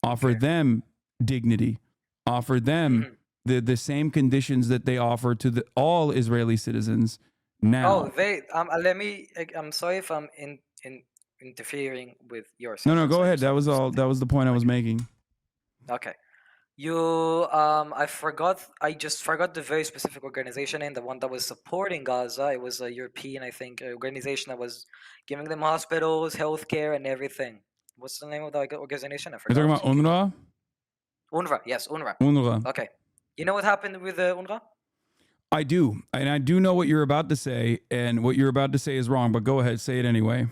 offer Okay. them dignity, offer them Mhm. the same conditions that they offer to all Israeli citizens Oh, now. they let me. I'm sorry if I'm in interfering with your No, sentence. go I ahead. just That wanted was to all. That was the point I was making. okay. You I forgot. I just forgot the very specific organization name. The one that was supporting Gaza. It was a European, I think, organization that was giving them hospitals, healthcare, and everything. What's the name of the organization? I You're talking forgot. about UNRWA? UNRWA. Yes, UNRWA. UNRWA. Okay. You know what happened with UNRWA? I do. And I do know what you're about to say. And what you're about to say is wrong, but go ahead. Say it anyway.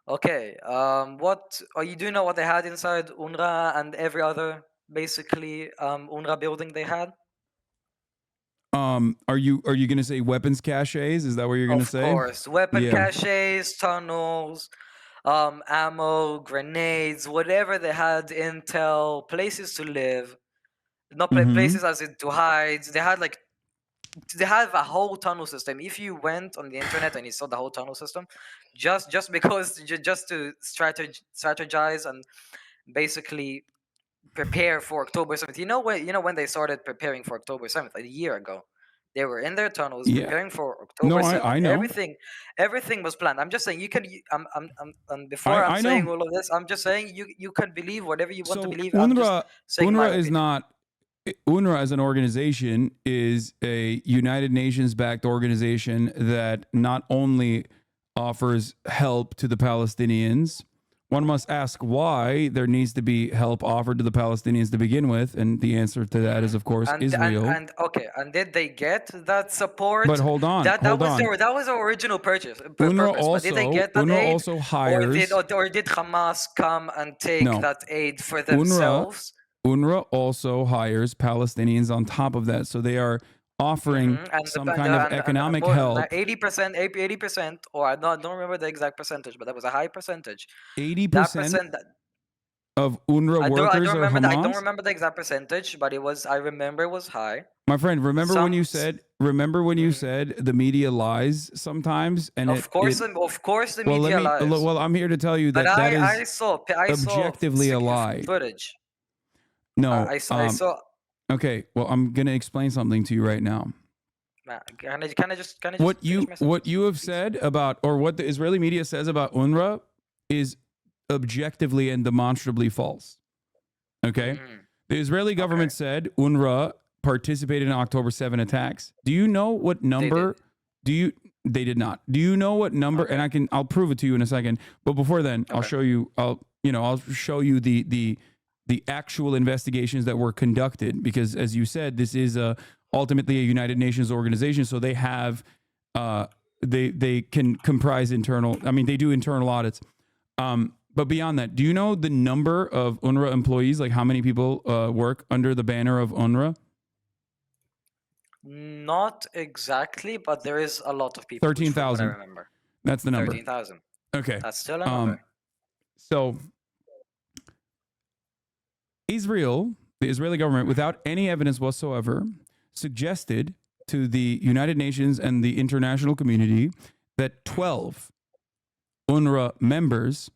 Okay. What? Oh, you do know what they had inside UNRWA and every other basically UNRWA building they had? Are you going to say weapons caches? Is that what you're going to Of say? course, weapon Yeah. caches, tunnels, ammo, grenades, whatever they had, intel, places to live, not Mm-hmm. places as in to hide. They have a whole tunnel system. If you went on the internet and you saw the whole tunnel system, just because just to strategize and basically prepare for October 7th. You know when they started preparing for October 7th a year ago. They were in their tunnels Yeah. preparing for October No, 7th. I know. Everything was planned. I'm just saying and before I'm I know. saying all of this, I'm just saying you can believe whatever you want to So believe. I'm just saying my UNRWA is opinion. not UNRWA as an organization is a United Nations backed organization that not only offers help to the Palestinians. One must ask why there needs to be help offered to the Palestinians to begin with, and the answer to that is, of course, Israel. And okay, and did they get that But support? hold on. That was their original purpose. But did they get that UNRWA aid, also hires or did Hamas come and take no that aid for UNRWA themselves? UNRWA also hires Palestinians on top of that, so they are offering some kind of And economic more than help. 80%, or I don't remember the exact percentage, but that was a high percentage. That 80% percent, of UNRWA workers are I don't Hamas. remember the exact percentage, but I remember it was high. My friend, remember when Some. you said remember when you Mhm. said the media lies sometimes, and it Of course, the well let media me lies. well I'm here to tell you But that that I is saw objectively a lie. footage. No. I saw. Okay, well I'm going to explain something to you right now. Can I just finish my What sentence, you have please? said about, or what the Israeli media says about UNRWA is objectively and demonstrably false. Okay? Mhm. The Israeli Okay, government said UNRWA participated in October 7 attacks. Do you know what they did. number do you they did not. Do you know what number, Okay, and I'll prove it to you in a second. But before then, I'll okay. show you I'll show you the actual investigations that were conducted, because as you said, this is ultimately a United Nations organization, so they have they can comprise internal, I mean they do internal audits. But beyond that, do you know the number of UNRWA employees, like how many people work under the banner of UNRWA? Not exactly, but there is a lot of people, which from what I 13,000. remember, That's the number. 13,000. Okay. That's still a Um, number. so Israel, the Israeli government, without any evidence whatsoever, suggested to the United Nations and the international community that 12 UNRWA members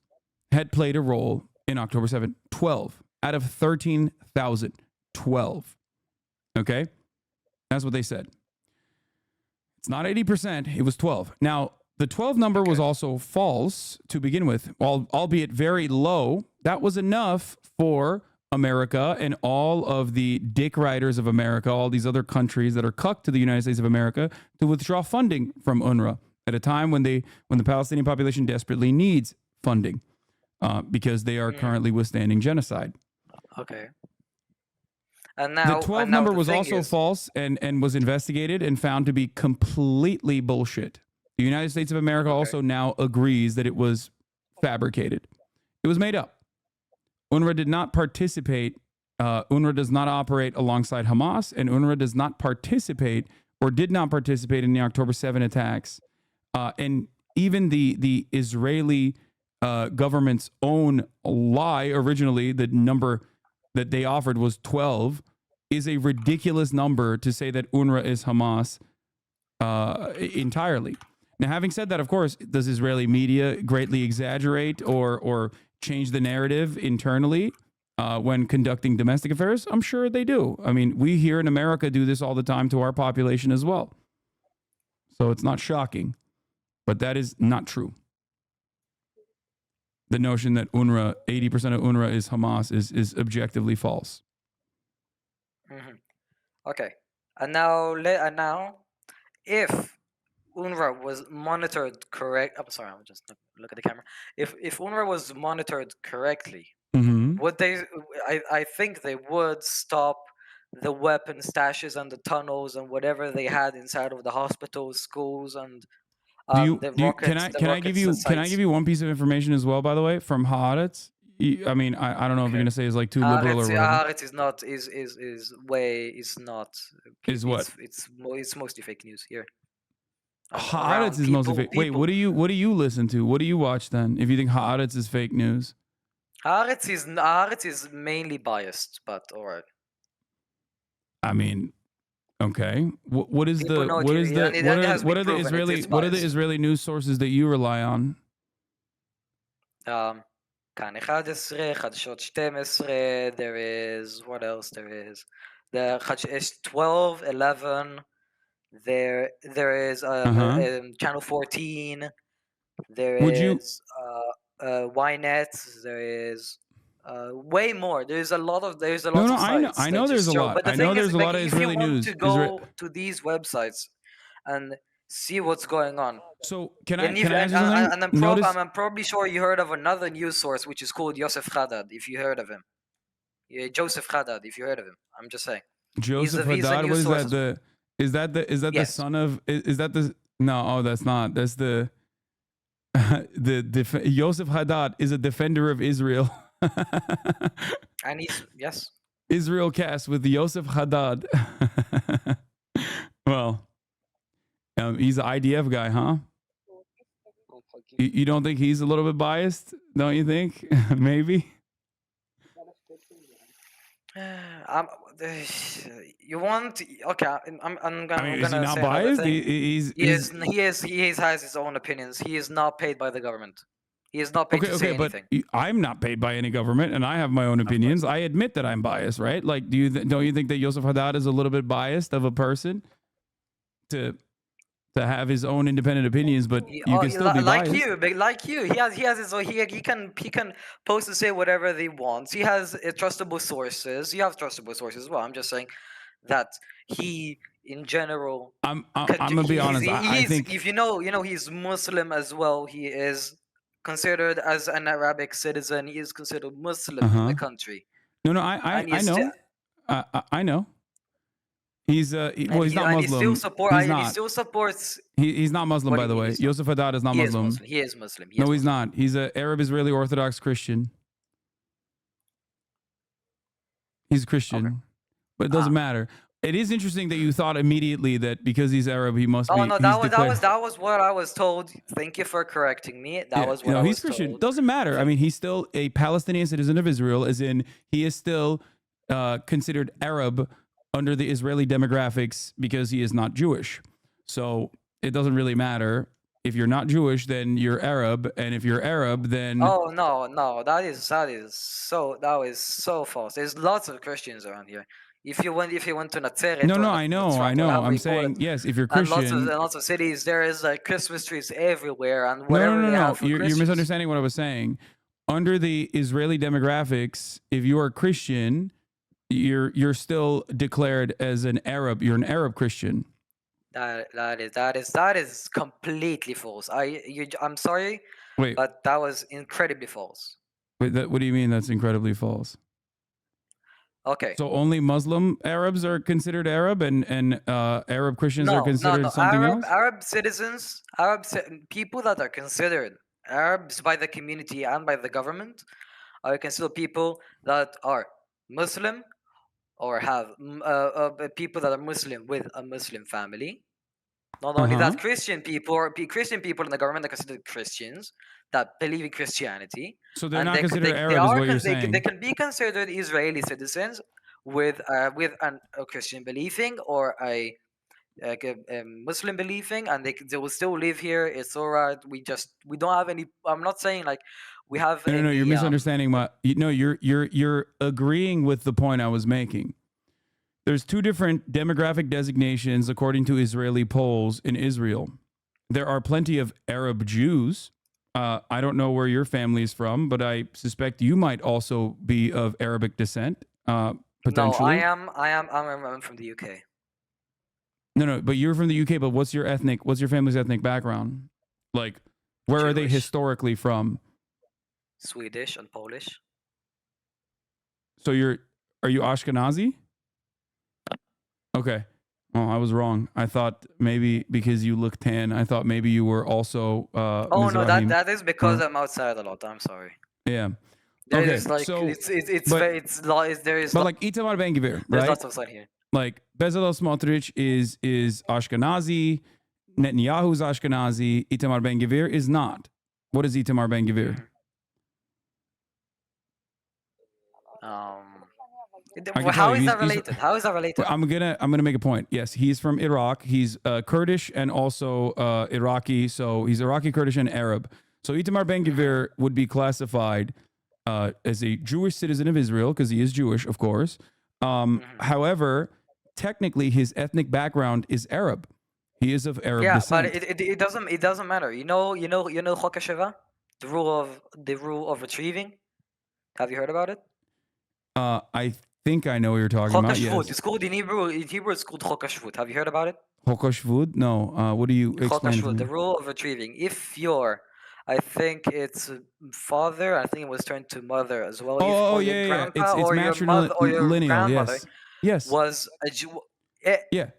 had played a role in October 7th. 12 out of 13,000. 12. Okay? That's what they said. It's not 80%, it was 12. Now, the 12 number was Okay. also false to begin with, albeit very low. That was enough for America and all of the dick riders of America, all these other countries that are cucked to the United States of America, to withdraw funding from UNRWA at a time when the Palestinian population desperately needs funding because they are Mm, currently withstanding genocide. okay. And The now, 12 and now number the was thing also is, false and was investigated and found to be completely bullshit. The United States of America okay, also now agrees that it was fabricated. It was made up. UNRWA did not participate. UNRWA does not operate alongside Hamas, and UNRWA does not participate or did not participate in the October 7 attacks. And even the Israeli government's own lie originally, the number that they offered was 12, is a ridiculous number to say that UNRWA is Hamas entirely. Now, having said that, of course, does Israeli media greatly exaggerate or change the narrative internally when conducting domestic affairs? I'm sure they do. I mean, we here in America do this all the time to our population as well. So it's not shocking, but that is not true. The notion that UNRWA, 80% of UNRWA is Hamas is objectively false. mhm. Okay. And now, if UNRWA was monitored correct, I'm sorry, I'm just look at the camera. If UNRWA was monitored correctly, Mm-hmm. would they? I think they would stop the weapon stashes and the tunnels and whatever they had inside of the hospitals, schools, and the rockets. The Can I give you sites. one piece of information as well, by the way, from Haaretz? I mean, I don't know if you're Okay. gonna say it's like too liberal or whatever. Haaretz is not is way is not. Is what? It's mostly fake news here. Haaretz Around is mostly fake. Wait, what do you listen to? What do you watch then? If you think Haaretz is fake news, Haaretz is mainly biased, but alright. I mean, okay. What is People the know what it, is the and it what are has what been are the proven Israeli it's what are the biased. Israeli news sources that you rely on? כאן 11, חדשות 12, there is, what else there is? There is 12, 11, there is channel 14, there Would you? is Ynet, there is way more. There's a lot of No, sites I that know there's just a show. lot. But the I know thing is, there's a like, lot of if you Israeli want news. to go to these websites and see what's going on, So can I and if, ask you something? and I'm probably sure you heard of another news source which is called Yosef Haddad, if you heard of him. Yeah, Joseph Haddad, if you heard of him. I'm just saying. Joseph He's a Haddad. What news is source that? as well. Is that the Yes. son of? Is that the? No, oh, that's not. That's the. Joseph Haddad is a defender of Israel. And he's, yes. Israel cast with Joseph Haddad. Well, he's an IDF guy, huh? You don't think he's a little bit biased? Don't you think? Maybe. You want? Okay, I'm gonna. I mean, I'm is he gonna not say another biased? thing. He has his own opinions. He is not paid by the government. He is not paid to say but anything. I'm not paid by any government, and I have my own opinions. I admit that I'm biased, right? Like, don't you think that Joseph Haddad is a little bit biased of a person to have his own independent opinions, but you can still be biased. Like you, he has his own. He can post and say whatever he wants. He has trustable sources. You have trustable sources as well. I'm just saying that he, in general, I'm gonna be honest. I think if you know, he's Muslim as well. He is considered as an Arabic citizen. He is considered Muslim in the country. No, I know. I know. He's he's not Muslim. He still supports. He's not Muslim, by the way. Joseph Haddad is not Muslim. He is Muslim. No, he's not. He's an Arab Israeli Orthodox Christian. He's a Christian, okay. But it doesn't matter. It is interesting that you thought immediately that because he's Arab, he must be. Oh no, that was what I was told. Thank you for correcting me. That was what I was he's Christian. Told. Doesn't matter. I mean, he's still a Palestinian citizen of Israel, as in he is still considered Arab under the Israeli demographics because he is not Jewish. So it doesn't really matter. If you're not Jewish, then you're Arab, and if you're Arab, then no, that is so false. There's lots of Christians around here. If you went to Nazareth, no, I know. I'm saying yes. If you're Christian, and lots of cities, there is like Christmas trees everywhere, and whatever they have for you're misunderstanding what I was saying. Under the Israeli demographics, if you are Christian, you're still declared as an Arab. You're an Arab Christian. That is completely false. I'm sorry, but that was incredibly false. Wait, what do you mean that's incredibly false? Okay. So only Muslim Arabs are considered Arab, and Arab Christians are No. considered something else. Arab citizens, people that are considered Arabs by the community and by the government are considered people that are Muslim or have people that are Muslim with a Muslim family. Not Uh only huh. that, Christian people or Christian people in the government are considered Christians that believe in Christianity, So they're and not considered they Arab, is are what you're they saying. can be considered Israeli citizens with a Christian believing or a like a Muslim believing, and they will still live here. It's all right. We don't have any. I'm not saying like we have No, no, no. You're any misunderstanding my. No, you're agreeing with the point I was making. There's two different demographic designations according to Israeli polls in Israel. There are plenty of Arab Jews. I don't know where your family is from, but I suspect you might also be of Arabic descent, No, potentially. I'm from the UK. No, no, but you're from the UK. But what's your ethnic? What's your family's ethnic background? Like, where are they Jewish, historically from? Swedish, and Polish. So are you Ashkenazi? Okay. Oh, I was wrong. I thought maybe because you look tan, I thought maybe you were also Oh no, Mizrahim. that is because I'm outside a lot. I'm sorry. Yeah. There Okay. is like So, it's but very there is but like Itamar Ben Gvir, there's right? lots of sun here. Like Bezalel Smotrich is Ashkenazi, Netanyahu's Ashkenazi, Itamar Ben Gvir is not. What is Itamar Ben Gvir? Um, I can tell how you, is that he's related? How is that related? I'm gonna make a point. Yes, he's from Iraq. He's Kurdish and also Iraqi. So he's Iraqi, Kurdish, and Arab. So Itamar Ben Gvir would be classified as a Jewish citizen of Israel because he is Jewish, of course. However, technically, his ethnic background is Arab. He is of Arab Yeah, but descent. it doesn't matter. You know Chokasheva, the rule of retrieving. Have you heard about it? I think I know what you're talking about. Chokashvut. Yes, It's called in Hebrew. In Hebrew, it's called Chokashvut. Have you heard about it? Hokoshvud. No, what do you explain it to Chokashvut, the me? rule of retrieving. If your, I think it's father. I think it was turned to mother as well. If Oh, or your yeah, yeah, yeah. grandpa It's or your mother or your lineal. grandmother Yes, yes, was a Jew. Eh, yeah.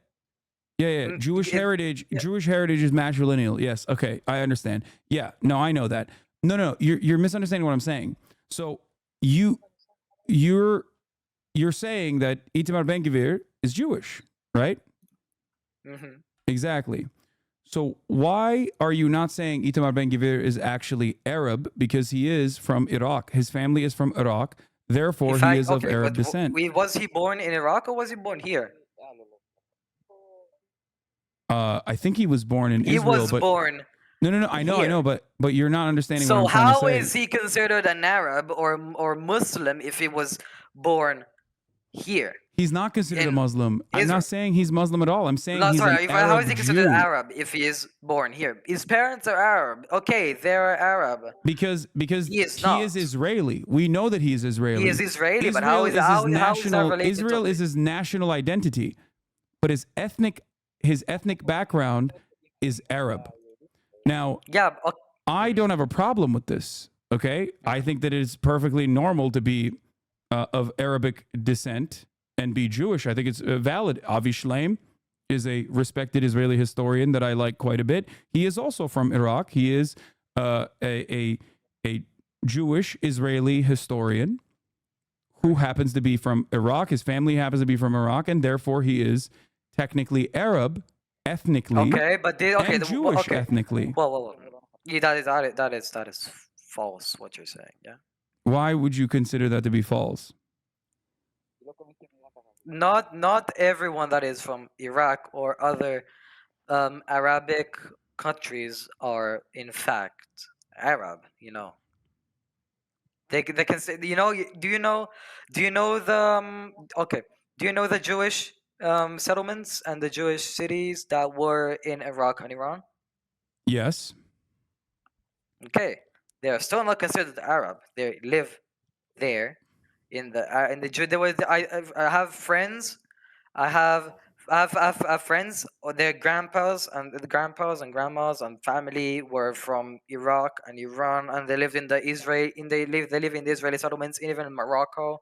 Yeah, yeah. it, Jewish heritage is matrilineal. Yes. Okay, I understand. Yeah. No, I know that. No, no, you're misunderstanding what I'm saying. So you you're you're saying that Itamar Ben Gvir is Jewish, right? mhm. Exactly. So why are you not saying Itamar Ben Gvir is actually Arab because he is from Iraq? His family is from Iraq. In Therefore, he fact, is of okay, Arab but descent. was he born in Iraq or was he born here? I think he was born in He Israel, was but born no, no, no. I here. know, but you're not understanding what So I'm trying to how say. is he considered an Arab or Muslim if he was born here He's not considered a in Muslim. I'm Israel? not saying he's Muslim at all. I'm saying No, he's an sorry. How is Arab he considered Jew Arab if he is born here? His parents are Arab. Okay, they're Arab. because He is he is not. Israeli. We know that he's He is Israeli. Israeli, but Israel is his how is that national related to Israel is his national identity, but his ethnic background is Arab. Now, yeah? I don't have a problem with this. Okay, I think that it is perfectly normal to be of Arabic descent and be Jewish. I think it's valid. Avi Shleim is a respected Israeli historian that I like quite a bit. He is also from Iraq. He is a Jewish Israeli historian who happens to be from Iraq. His family happens to be from Iraq, and therefore he is technically Arab ethnically Okay, but okay, and Jewish okay. ethnically. Well. Yeah, that is false. What you're saying, yeah. Why would you consider that to be false? Not everyone that is from Iraq or other Arabic countries are in fact Arab. They can say, do you know the okay, do you know the Jewish settlements and the Jewish cities that were in Iraq and Iran? Yes. Okay, they are still not considered Arab. They live there in the Jew. There was I have friends. I have friends. Or their grandpas and the grandpas and grandmas and family were from Iraq and Iran, and they lived in the Israel. They live in the Israeli settlements, even in Morocco.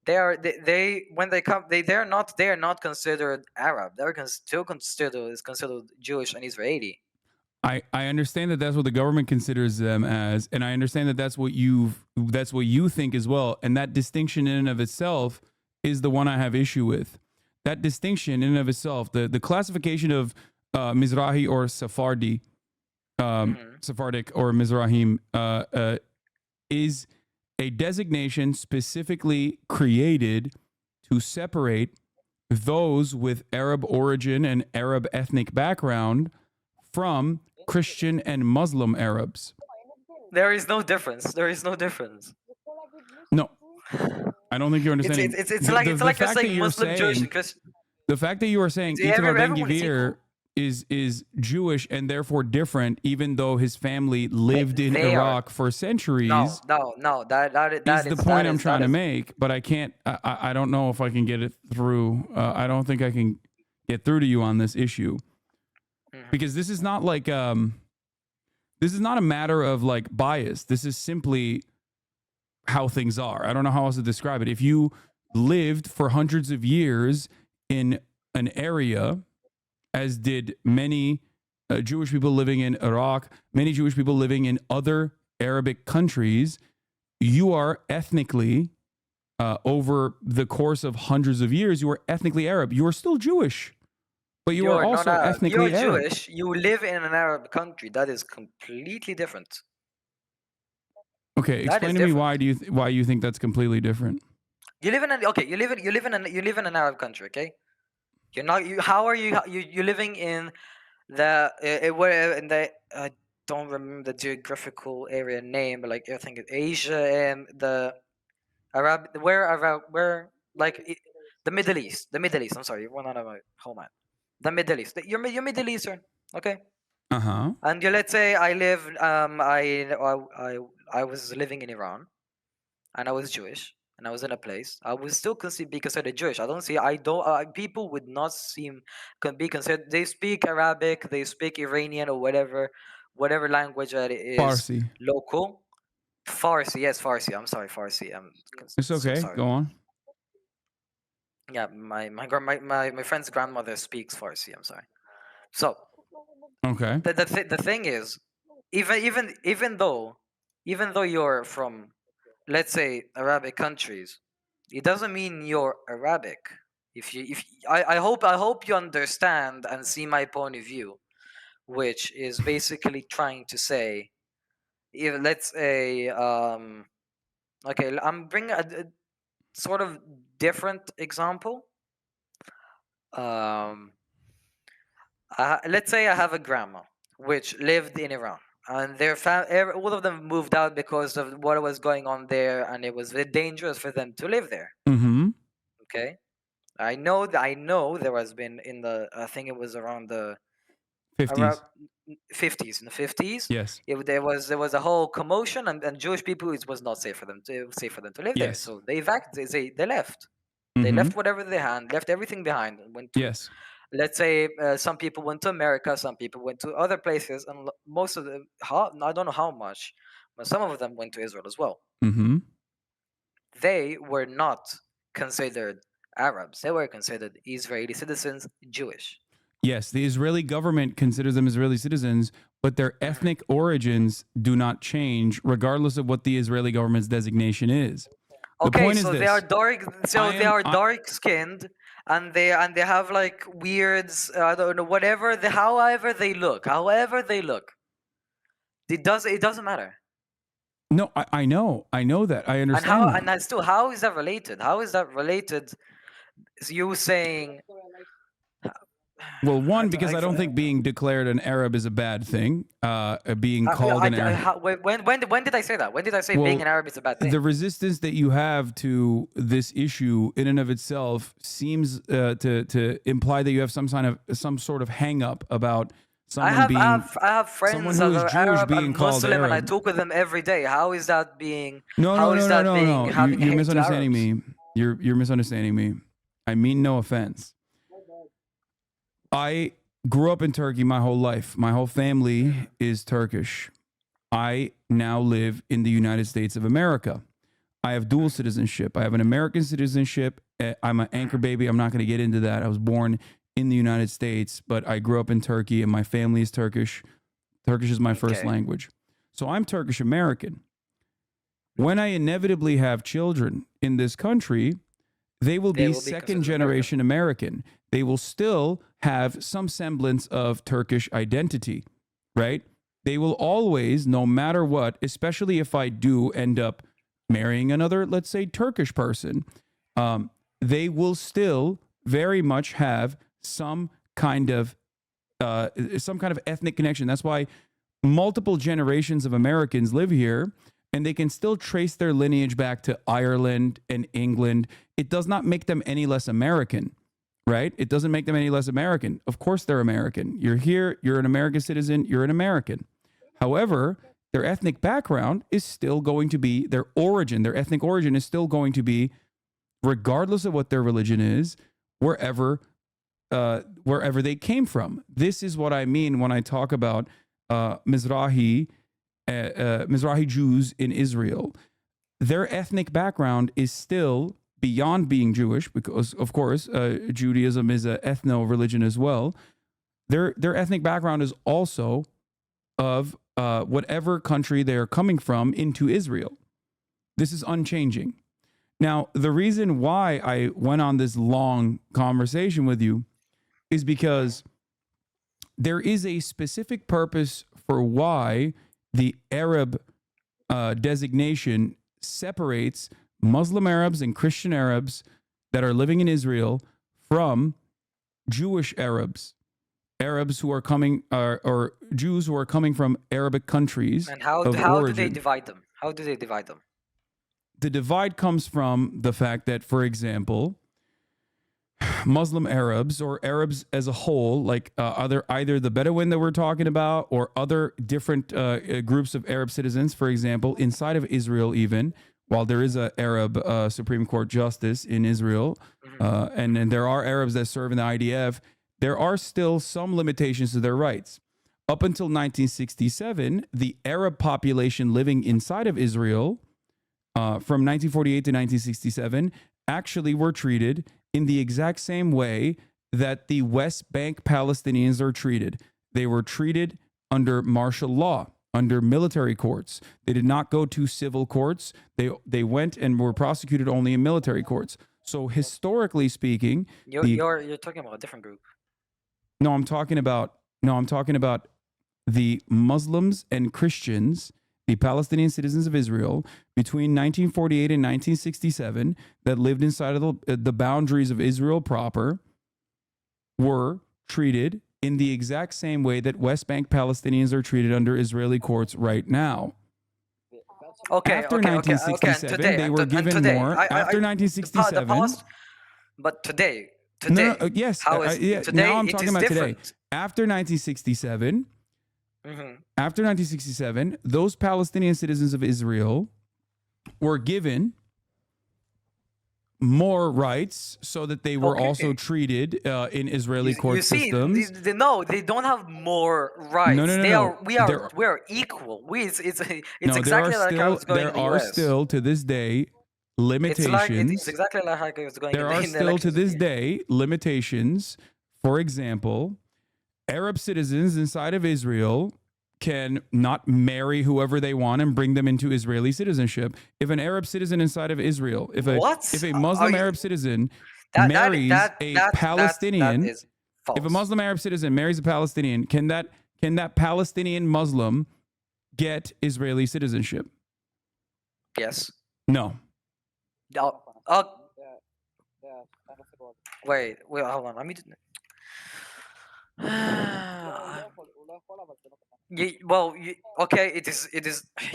they when they come they are not considered Arab. They're still considered Jewish and Israeli. I understand that that's what the government considers them as, and I understand that that's what you think as well. And that distinction in and of itself is the one I have issue with. That distinction in and of itself, the classification of Mizrahi or Sephardi, Sephardic or Mizrahim, is a designation specifically created to separate those with Arab origin and Arab ethnic background from Christian and Muslim Arabs. There is no difference. There is no difference. No, I don't think you're understanding. It's like you're saying Muslim, Jewish, and Christian. The fact that you are saying Itamar Ben-Gvir is Jewish and therefore different, even though his family lived in Iraq for centuries. No. That is the point I'm trying to make. But I can't. I don't know if I can get it through. I don't think I can get through to you on this issue, because this is not like this is not a matter of like bias. This is simply how things are. I don't know how else to describe it. If you lived for hundreds of years in an area, as did many Jewish people living in Iraq, many Jewish people living in other Arabic countries, you are ethnically, over the course of hundreds of years, you are ethnically Arab. You are still Jewish, but you are also ethnically Arab. You're Jewish. You live in an Arab country. That is completely different. Okay, explain to me why you think that's completely different. You live in an Arab country. Okay, you're not. How are you living in the in the I don't remember the geographical area name, but like I think it's Asia and the where like the Middle East. The Middle East. I'm sorry, one out of my homeland. The Middle East. You're Middle Eastern. Okay. And let's say I live. I was living in Iran, and I was Jewish, and I was in a place. I would still be considered Jewish. People would not be considered. They speak Arabic, they speak Iranian or whatever language that it is. Farsi. Local. Farsi, yes, Farsi. I'm sorry, Farsi. It's okay. So go on. Yeah, my friend's grandmother speaks Farsi. I'm sorry. So. Okay. The thing is, even though you're from, let's say, Arabic countries, it doesn't mean you're Arabic. I hope you understand and see my point of view, which is basically trying to say, let's say, okay, I'm bringing a sort of different example. Let's say I have a grandma which lived in Iran, and all of them moved out because of what was going on there, and it was very dangerous for them to live there. Okay, I know there has been in the I think it was around the 50s. 50s. In the 50s, yes, there was a whole commotion, and Jewish people, it was not safe for them to live there, so they left. They left whatever they had, left everything behind, and went to. Yes. Let's say some people went to America, some people went to other places, and most of them, I don't know how much, but some of them went to Israel as well. They were not considered Arabs. They were considered Israeli citizens, Jewish. Yes, the Israeli government considers them Israeli citizens, but their ethnic origins do not change regardless of what the Israeli government's designation is. Okay, so they are dark. So they are dark-skinned, and they have like weirds. I don't know, however they look. It doesn't matter. No, I know that. I understand. And how is that related? How is that related? Is you saying? Well, one, because I don't think being declared an Arab is a bad thing. Being called an Arab. When did I say that? When did I say being an Arab is a bad thing? The resistance that you have to this issue, in and of itself, seems to imply that you have some sort of hang up about someone I have friends who that is are Jewish Arab being and called Muslim, Arab. and I talk with them every day. How is that being? No. You're misunderstanding me. You're misunderstanding me. I mean no offense. I grew up in Turkey my whole life. My whole family is Turkish. I now live in the United States of America. I have dual citizenship. I have an American citizenship. I'm an anchor baby. I'm not going to get into that. I was born in the United States, but I grew up in Turkey and my family is Turkish. Turkish is my first Okay. language. So I'm Turkish American. When I inevitably have children in this country, they will They be will be second considered American. generation American. They will still have some semblance of Turkish identity, right? They will always, no matter what, especially if I do end up marrying another, let's say, Turkish person, they will still very much have some kind of ethnic connection. That's why multiple generations of Americans live here, and they can still trace their lineage back to Ireland and England. It does not make them any less American, right? It doesn't make them any less American. Of course, they're American. You're here, you're an American citizen, you're an American. However, their ethnic background is still going to be their origin. Their ethnic origin is still going to be, regardless of what their religion is, wherever they came from. This is what I mean when I talk about Mizrahi Jews in Israel. Their ethnic background is still beyond being Jewish, because of course Judaism is an ethno religion as well. Their ethnic background is also of whatever country they are coming from into Israel. This is unchanging. Now, the reason why I went on this long conversation with you is because there is a specific purpose for why the Arab designation separates Muslim Arabs and Christian Arabs that are living in Israel from Jewish Arabs, Arabs who are coming, or Jews who are coming from Arabic countries And how of do they origin. divide them? How do they divide them? The divide comes from the fact that, for example, Muslim Arabs or Arabs as a whole, like either the Bedouin that we're talking about or other different groups of Arab citizens, for example, inside of Israel even, while there is an Arab Supreme Court justice in Israel, and there are Arabs that serve in the IDF, there are still some limitations to their rights. Up until 1967, the Arab population living inside of Israel from 1948 to 1967 actually were treated in the exact same way that the West Bank Palestinians are treated. They were treated under martial law, under military courts. They did not go to civil courts. They went and were prosecuted only in military courts. So historically speaking, You're talking about a different group. I'm talking about the Muslims and Christians, the Palestinian citizens of Israel, between 1948 and 1967 that lived inside of the boundaries of Israel proper, were treated in the exact same way that West Bank Palestinians are treated under Israeli courts right now. Okay, After okay, 1967, and today, they and were and given today, more. After the 1967, past, but today, no, yes, how is yeah, today? now I'm It talking is about different. today. After 1967, Mhm. after 1967, those Palestinian citizens of Israel were given more rights so that they were also Okay. treated in Israeli You court see, systems. no, they don't have more rights. No. We are equal. It's No, there are exactly like how still it's going in the US. to this day It's limitations. exactly like how it's going There are in the still to elections this here. day limitations. For example, Arab citizens inside of Israel can not marry whoever they want and bring them into Israeli citizenship. If an Arab citizen inside of Israel, if What? a Are Muslim you, Arab citizen that that marries that a that that Palestinian, is if a false. Muslim Arab citizen marries a Palestinian, can that Palestinian Muslim get Israeli citizenship? Yes. No. Oh, wait, hold on. Let me. Okay, it is.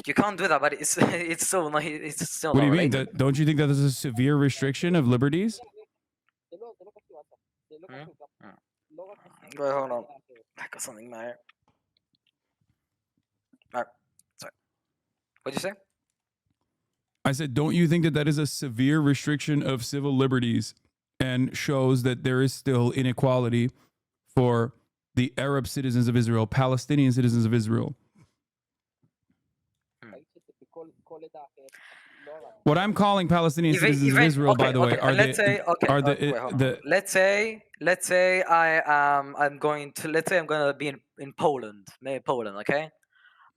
You can't do that, but it's it's still not What do you mean? related. Don't you think that this is a severe restriction of liberties? Hmm? Wait, hold on. I got something there. Sorry. What'd you say? I said, don't you think that that is a severe restriction of civil liberties and shows that there is still inequality for the Arab citizens of Israel, Palestinian citizens of Israel? What I'm calling Palestinian Even citizens of even Israel, by okay, the way, okay. are Let's say okay. are Wait, hold on. the Let's say I'm going to, let's say I'm gonna be in Poland, maybe Poland. Okay.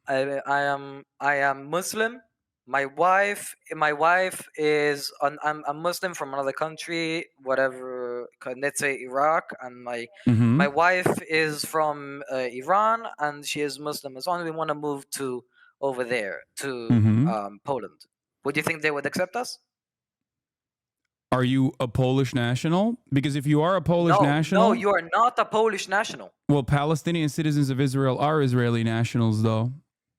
I am Muslim. My wife is I'm Muslim from another country, whatever. Let's say Iraq, and my wife is from Iran, and she is Muslim as well. We want to move to over there to Poland. Would you think they would accept us? Are you a Polish national? Because if you are a Polish No, no, national, you are not a Polish national. well, Palestinian citizens of Israel are Israeli nationals, though.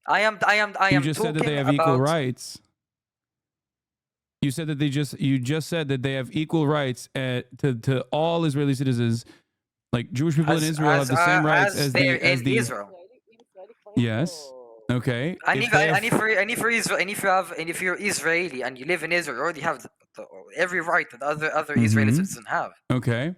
I You am just said that they talking have equal about. rights. You said that you just said that they have equal rights to all Israeli citizens. Like Jewish people in Israel have the same rights As they're as in the Israel. yes. Okay. And If if they and have if you're, and if you're Israel, and if you're Israeli and you live in Israel, you already have every right that other Israeli citizens have. okay.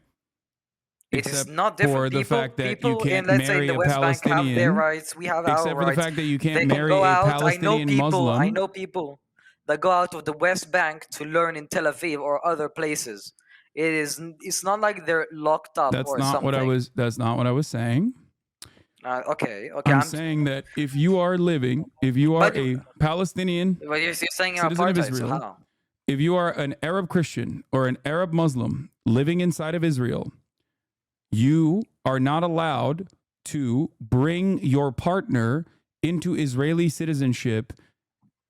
It is Except not for different. the People fact that you people in, can't let's say, in marry the a West Bank have their Palestinian, rights. We have our except for the rights. fact that you can't They can go marry a out. Palestinian I Muslim. know people that go out of the West Bank to learn in Tel Aviv or other places. It's not like they're locked up That's or not what I something. was that's not what I was saying. Okay. I'm saying that if you are But a Palestinian but you're saying you're citizen of apartheid. So Israel, how? if you are an Arab Christian or an Arab Muslim living inside of Israel, you are not allowed to bring your partner into Israeli citizenship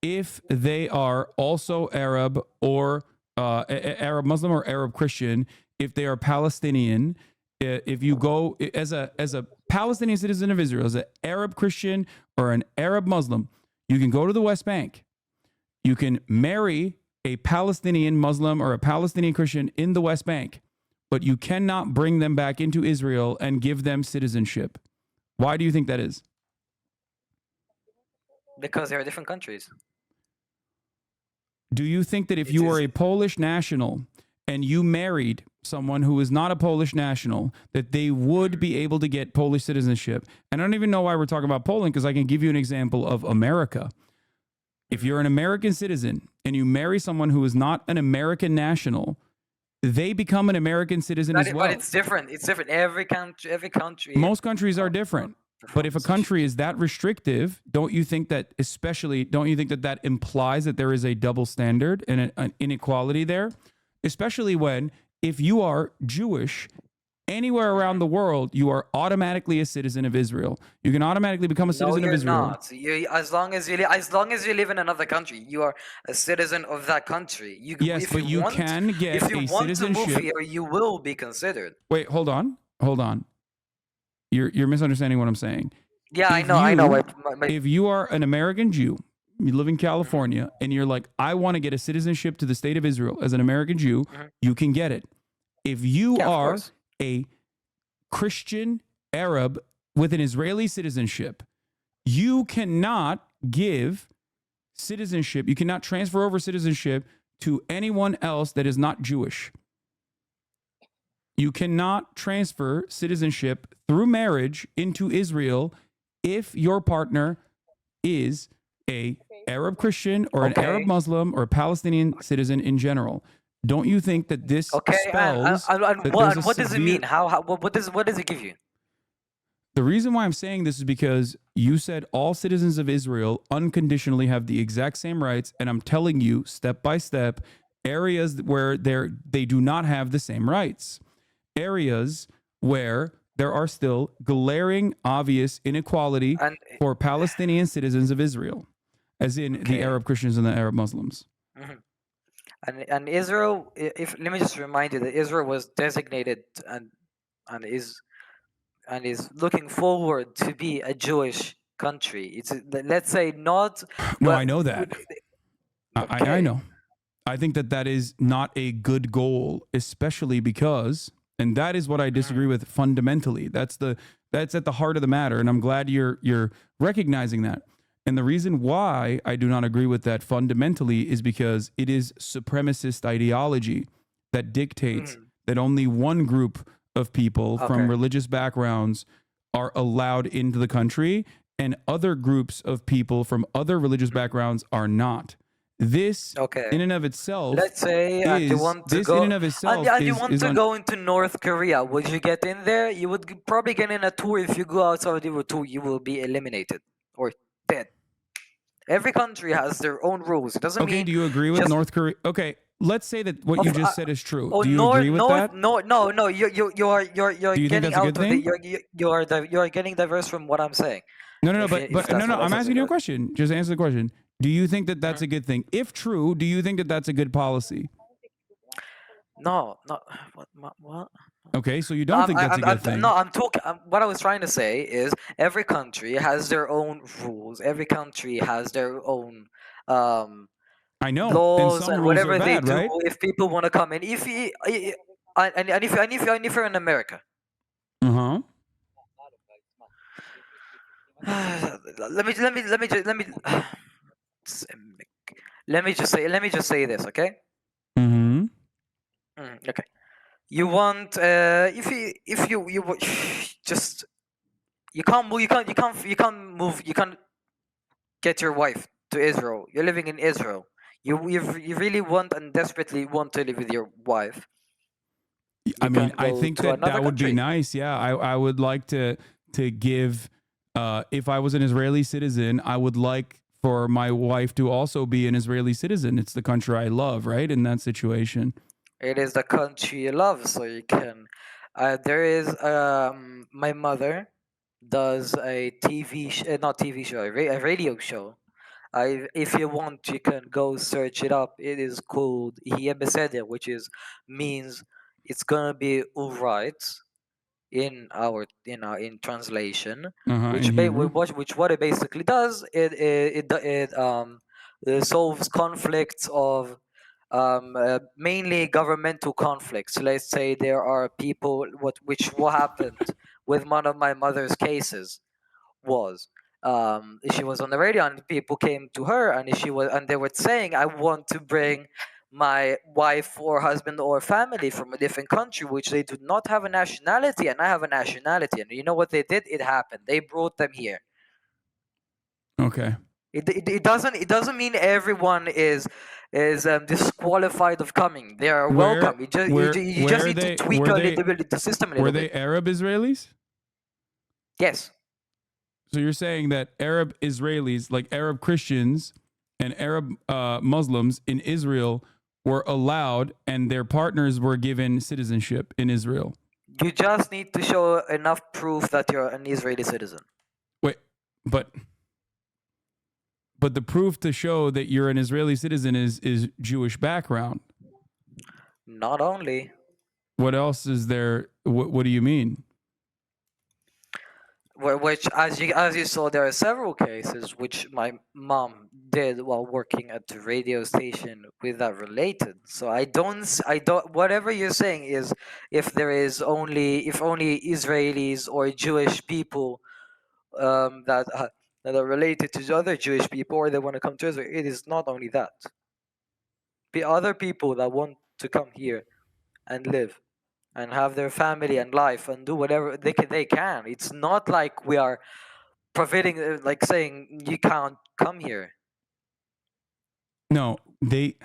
if they are also Arab or Arab Muslim or Arab Christian. If they are Palestinian, if you go as a Palestinian citizen of Israel, as an Arab Christian or an Arab Muslim, you can go to the West Bank. You can marry a Palestinian Muslim or a Palestinian Christian in the West Bank, but you cannot bring them back into Israel and give them citizenship. Why do you think that is? Because they're different countries. Do you think that if It you is. are a Polish national and you married someone who is not a Polish national, that they would be able to get Polish citizenship? And I don't even know why we're talking about Poland, because I can give you an example of America. If you're an American citizen and you marry someone who is not an American national, they become an American citizen as well. But it's different. It's different. Every country. Most countries are different. But if a country is that restrictive, don't you think that that implies that there is a double standard and an inequality there? Especially when, if you are Jewish anywhere around the world, you are automatically a citizen of Israel. You can automatically become a No, citizen of you're Israel. not. As long as you live in another country, you are a citizen of that country. Yes, if but you want, can get if you a want to move citizenship. here, you will be considered. Wait, hold on. You're misunderstanding what I'm saying. Yeah, If I know. if you are an American Jew, you live in California, and you're like, I want to get a citizenship to the state of Israel as an American Jew, you can get it. If you Yeah, of are course. a Christian Arab with an Israeli citizenship, you cannot give citizenship, you cannot transfer over citizenship to anyone else that is not Jewish. You cannot transfer citizenship through marriage into Israel if your partner is a Arab Christian or an Arab Okay. Muslim or a Palestinian citizen in general. Don't you think that this Okay. spells that And there's a what does it mean? severe... What does it give you? The reason why I'm saying this is because you said all citizens of Israel unconditionally have the exact same rights, and I'm telling you step by step areas where they do not have the same rights. Areas where there are still glaring, obvious inequality And for Palestinian citizens of Israel, as in the okay. Arab Christians and the Arab Muslims. Mhm. And Israel, if let me just remind you that Israel was designated and is looking forward to be a Jewish country. Let's say not. No, Well, I know that. I okay. know. I think that is not a good goal, especially because, and that is what I disagree with fundamentally. That's at the heart of the matter, and I'm glad you're recognizing that. And the reason why I do not agree with that fundamentally is because it is supremacist ideology that dictates that only one group of people from Okay. religious backgrounds are allowed into the country, and other groups of people from other religious backgrounds are not. This Okay. in and of itself Let's say, and you is want to this in go, and of itself and you want is to on. go into North Korea. Would you get in there? You would probably get in a tour. If you go outside of the tour, you will be eliminated or dead. Every country has their own rules. It doesn't Okay, mean do you agree with just North Korea? Okay, let's say that what you of just said is true. oh Do you agree with that? no. You're Do you think getting that's a good out of it. thing? You're getting diverse from what I'm saying. No, If no, that's no. what I I'm said. asking you a question. Just answer the question. Do you think that that's Mhm. a good thing? If true, do you think that that's a good policy? No, no. What? Okay, so you No, don't think that's a good no, thing. I'm talking. What I was trying to say is every country has their own rules. Every country has their own um, I know, and laws some and rules are whatever they bad, do. right? If people want to come in, if you, and if you're in America, Uh huh. let me let me just say this, okay? Mm-hmm. Okay. You want just you can't move you can't get your wife to Israel. You're living in Israel. You really want and desperately want to live with your wife. I You mean, can I go think to that another that would be country. nice. Yeah, I would like to give. If I was an Israeli citizen, I would like for my wife to also be an Israeli citizen. It's the country I love, right? In that situation. It is the country you love, so you can. There is my mother does a not TV show, a radio show. If you want, you can go search it up. It is called Hiebeseder, which is means it's gonna be alright in translation, In Hebrew. which what it basically does, it solves conflicts of mainly governmental conflicts. Let's say there are people what happened with one of my mother's cases was she was on the radio and people came to her and they were saying, I want to bring my wife or husband or family from a different country which they do not have a nationality and I have a nationality. And you know what they did? It happened. They brought them here. Okay. It doesn't mean everyone is disqualified of coming. They are Where welcome. You just need to tweak were a they little bit the system a were little bit. they Arab Israelis? Yes. So you're saying that Arab Israelis, like Arab Christians and Arab Muslims in Israel, were allowed and their partners were given citizenship in Israel. You just need to show enough proof that you're an Israeli citizen. Wait, but the proof to show that you're an Israeli citizen is Jewish background. Not only, What else is there? What do you mean? which as you saw, there are several cases which my mom did while working at the radio station with that related. So I don't. Whatever you're saying is, if only Israelis or Jewish people that are related to other Jewish people or they want to come to Israel. It is not only that. The other people that want to come here and live and have their family and life and do whatever they can. It's not like we are prohibiting, like saying you can't come here. No, they.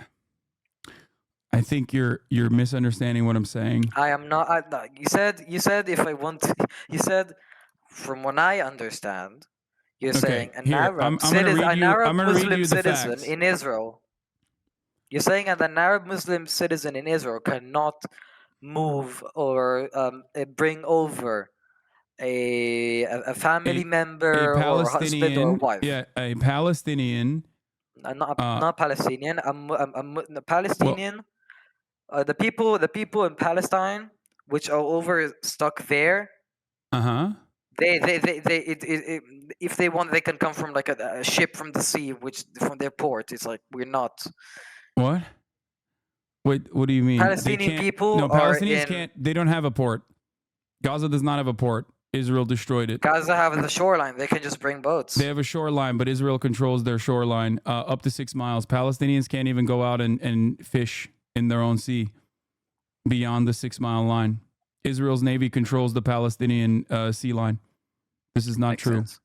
I think you're misunderstanding what I'm saying. I am not. No, you said if I want. You said from what I understand, you're Okay, saying an here Arab I'm gonna citizen, read an you. Arab I'm gonna read Muslim you the citizen facts. in Israel. You're saying that an Arab Muslim citizen in Israel cannot move or bring over a family A a member or husband or Palestinian, wife. yeah, a Palestinian. Not Palestinian. The Well, Palestinian. The people in Palestine, which are over stuck there. uh huh. If they want, they can come from like a ship from the sea, which from their port. It's like we're not. What? What do you mean? They Palestinian can't. people No, are Palestinians in can't. They don't have a port. Gaza does not have a port. Israel destroyed it. Gaza, have the shoreline. They can just bring They boats. have a shoreline, but Israel controls their shoreline up to 6 miles. Palestinians can't even go out and fish in their own sea beyond the 6 mile line. Israel's navy controls the Palestinian sea line. This is not Makes true. sense.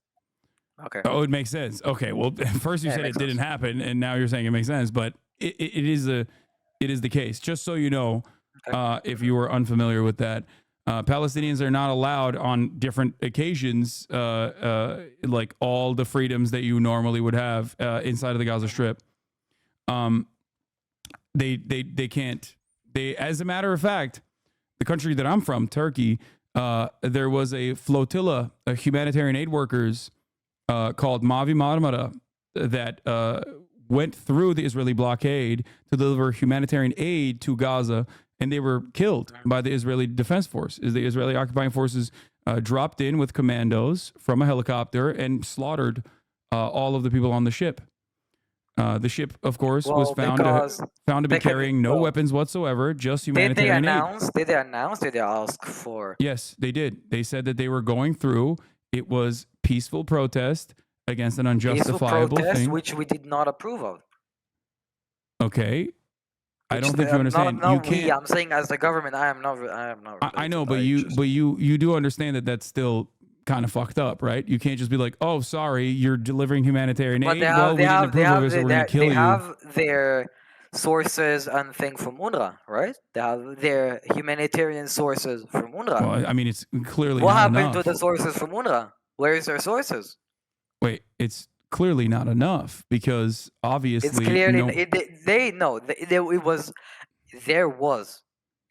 Okay. Oh, it makes sense. Okay, well, first you Yeah, it said it makes sense. didn't happen, and now you're saying it makes sense, but it is the case. Just so you know, Okay. if you were unfamiliar with that, Palestinians are not allowed on different occasions, like all the freedoms that you normally would have inside of the Gaza Strip. Um, they can't. They, as a matter of fact, the country that I'm from, Turkey, there was a flotilla of humanitarian aid workers called Mavi Marmara that went through the Israeli blockade to deliver humanitarian aid to Gaza, and they were killed by the Israeli Defense Force. Is the Israeli occupying forces dropped in with commandos from a helicopter and slaughtered all of the people on the ship. The ship, of course, was Well, found because to be they can. carrying no Well, weapons whatsoever, just did they humanitarian aid. announce? Did they announce? Did they ask for? Yes, they did. They said that they were going through. It was peaceful protest against an Peaceful unjustifiable protest, thing. which we did not approve of. Okay, I Which don't think you understand. Not You we. can't. I'm saying as the government. I am not. I am not. I know, Related. but I you, just. you do understand that that's still kind of fucked up, right? You can't just be like, "Oh, sorry, you're delivering humanitarian But aid. Well, we didn't approve of it, so we're gonna kill they you." have their sources and thing from UNRWA, right? They have their humanitarian sources from UNRWA. Well, I mean, it's clearly What not happened to enough. the sources from UNRWA? Where is their sources? Wait, it's clearly not enough because It's obviously, clearly no. they know it was there was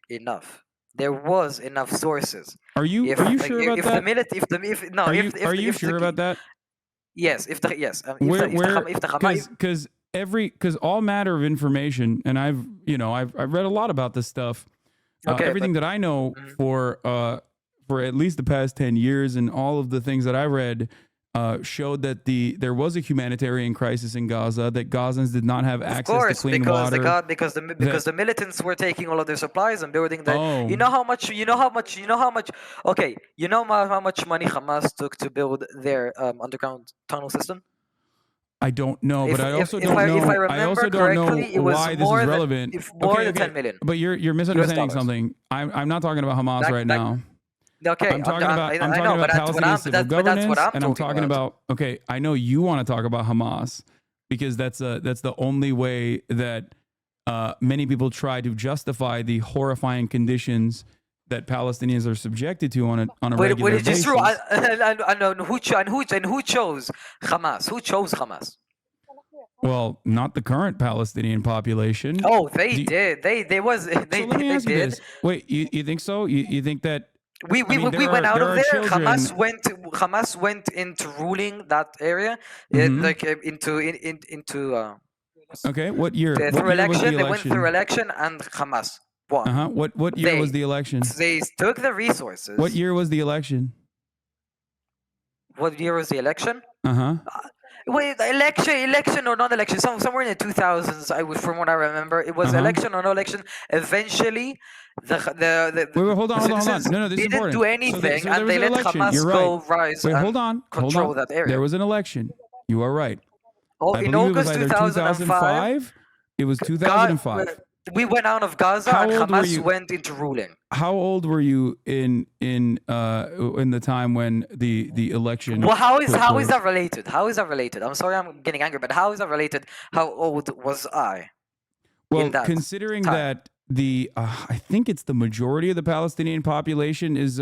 enough. There was enough sources. Are you sure about If the that? military if the if no Are you if sure the about that? yes if the yes Where if the Hamas because all matter of information, and I've read a lot about this stuff. okay Everything but that I know mhm. for at least the past 10 years, and all of the things that I read showed that there was a humanitarian crisis in Gaza, that Gazans did not have Of access to course, clean because water. because the militants were taking all of their supplies and building the. Oh, You know how much. Okay, you know how much money Hamas took to build their underground tunnel system. I don't know, but I also don't If I know. I remember also don't know correctly, it was why this is more than relevant. if more Okay, than okay, 10 million but you're US misunderstanding dollars. something. I'm not talking about Hamas right Back now. okay, I'm I talking know, about Palestinian civil but that's what governance, I'm and I'm talking talking about. about. Okay, I know you want to talk about Hamas because that's the only way that many people try to justify the horrifying conditions that Palestinians are subjected to on a regular Which is basis. true. I know who chose Hamas. Who chose Hamas? Well, not the current Palestinian population. Oh, they Do you- did. They was so let me they ask you did. this. Wait, you think so? You think that? We I mean, we went out there of are there. children. Hamas went into ruling that area, Mhm. into Okay, what year? What through year was the election. They went through election? election and Hamas won. What year was the election? They took the resources. What year was the election? What year was the election? Uh-huh. Wait, election or not election? Somewhere in the 2000s. From what I remember, it was Uh-huh. election or no election. Eventually, Wait, hold on. citizens No, this is didn't important. do anything, So there and was they an let election. Hamas You're right. go rise Wait, and hold on. control that area. There was an election. You are right. Oh, I in believe it was August either 2005. It was 2005. we went out of Gaza, How and old were Hamas you? went into ruling. How old were you in the time when the election? Well, how took is place? that related? How is that related? I'm sorry, I'm getting angry, but how is that related? How old was I? Well, that considering time? that I think it's the majority of the Palestinian population is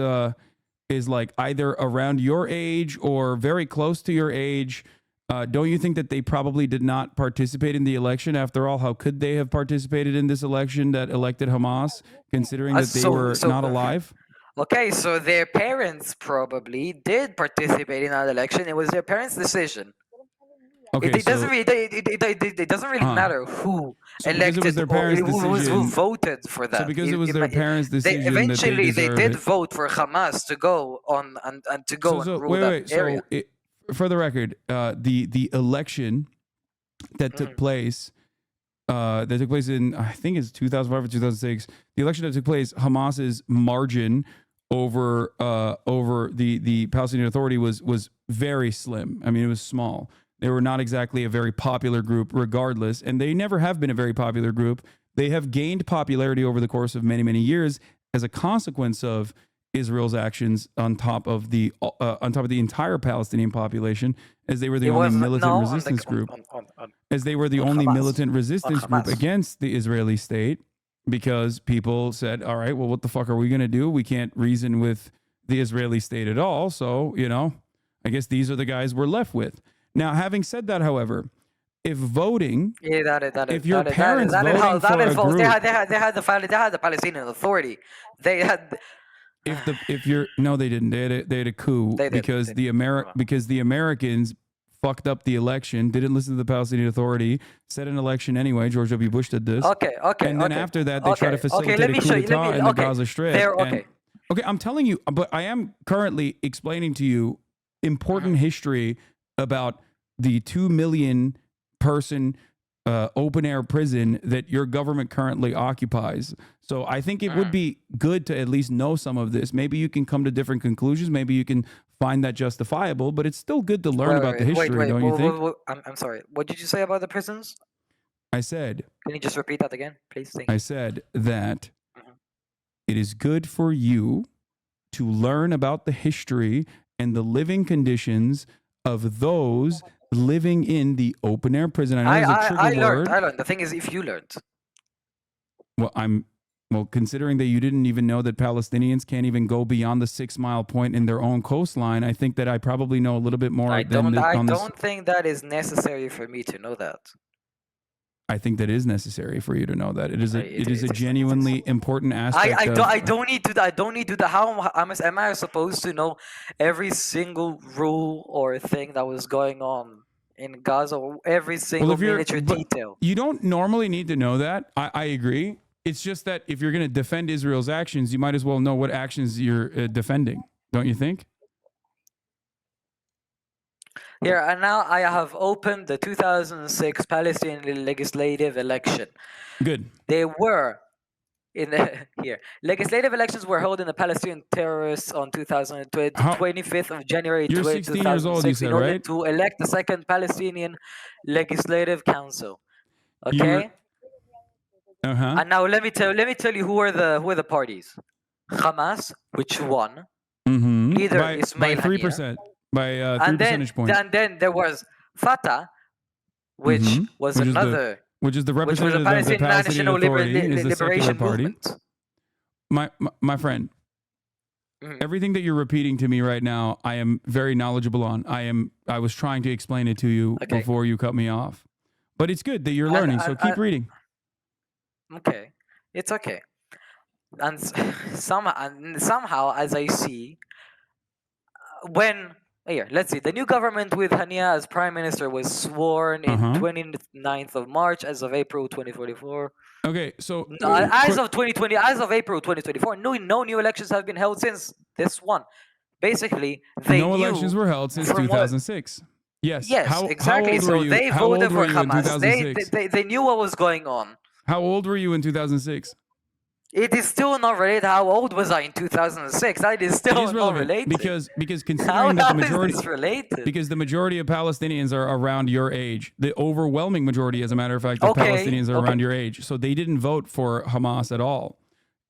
like either around your age or very close to your age. Don't you think that they probably did not participate in the election? After all, how could they have participated in this election that elected Hamas, considering that they were not alive? Okay, so their parents probably did participate in that election. It was their parents' decision. Okay, it doesn't really. It doesn't really matter who so because it was elected their or parents' who decision, voted for that. so because it was their parents' decision, eventually that they did deserve it. vote for Hamas to go on and to go and rule that area. So for the record, the election that took place, in I think it's 2005 or 2006. The election that took place, Hamas's margin over the Palestinian Authority was very slim. I mean, it was small. They were not exactly a very popular group, regardless, and they never have been a very popular group. They have gained popularity over the course of many years as a consequence of Israel's actions on top of the entire Palestinian population, as they were the It only was militant no resistance group, as they were the on only Hamas. militant resistance On group Hamas. against the Israeli state, because people said, all right, well, what the fuck are we going to do? We can't reason with the Israeli state at all. So, I guess these are the guys we're left with. Now, having said that, however, if voting, Yeah, if your parents voting for a group, they had the Palestinian Authority. They had. if you're no, they didn't. They had a coup They did. because the Americans fucked up the election, didn't listen to the Palestinian Authority, set an election anyway. George W. Bush did this. Okay. And then after that, they try to facilitate Let a me coup show you. d'etat in the Gaza Strip. Okay. Okay, I'm telling you, but I am currently explaining to you important history about the 2 million person open air prison that your government currently occupies. So I think it would be good to at least know some of this. Maybe you can come to different conclusions. Maybe you can find that justifiable, but it's still good to learn about the history, don't you think? I'm sorry. What did you say about the prisons? I said, Can you just repeat that again, please? Thank I you. said that Mhm. it is good for you to learn about the history and the living conditions of those living in the open air prison. I know there's a trigger word. I learned. The thing is, if you learned. Well, considering that you didn't even know that Palestinians can't even go beyond the 6 mile point in their own coastline, I think that I probably know a little bit more I than don't think that is necessary for me to know that. I think that is necessary for you to know that. It is a It genuinely important aspect. I don't need to. How am I supposed to know every single rule or thing that was going on in Gaza, or every single miniature detail? You don't normally need to know that. I agree. It's just that if you're going to defend Israel's actions, you might as well know what actions you're defending, don't you think? Here, and now I have opened the 2006 Palestinian legislative election. Good. They were in the here. Legislative elections were held in the Palestinian terrorists on 25th of January You're 16 years old, you said, in order right? to elect the second Palestinian Legislative Council. Okay? Uh-huh. And now let me tell you who are the parties. Hamas, which won. Mm-hmm. Leader By Ismail 3%. By 3 percentage points. And then there was Fatah, which was another which is the which was a representative of the Palestinian National Authority, is the secular Liberation party. Movement. My friend, everything that you're repeating to me right now, I am very knowledgeable on. I was trying to explain it to you before you cut me off. But it's good that you're learning, so keep reading. Okay, it's okay. And somehow, as I see, let's see, the new government with Hania as prime minister was sworn in 29th of March as of April 2044. Okay, so as of April 2024, no new elections have been held since this one. Basically, no elections were held since 2006. Yes, exactly. How old were you? They voted for Hamas. 2006? They knew what was going on. How old were you in 2006? It is still not related. How old was I in 2006? That is still not related. Because considering that the majority is this related? Because the majority of Palestinians are around your age. The overwhelming majority, as a matter of fact, of Palestinians are around your age. So they didn't vote for Hamas at all.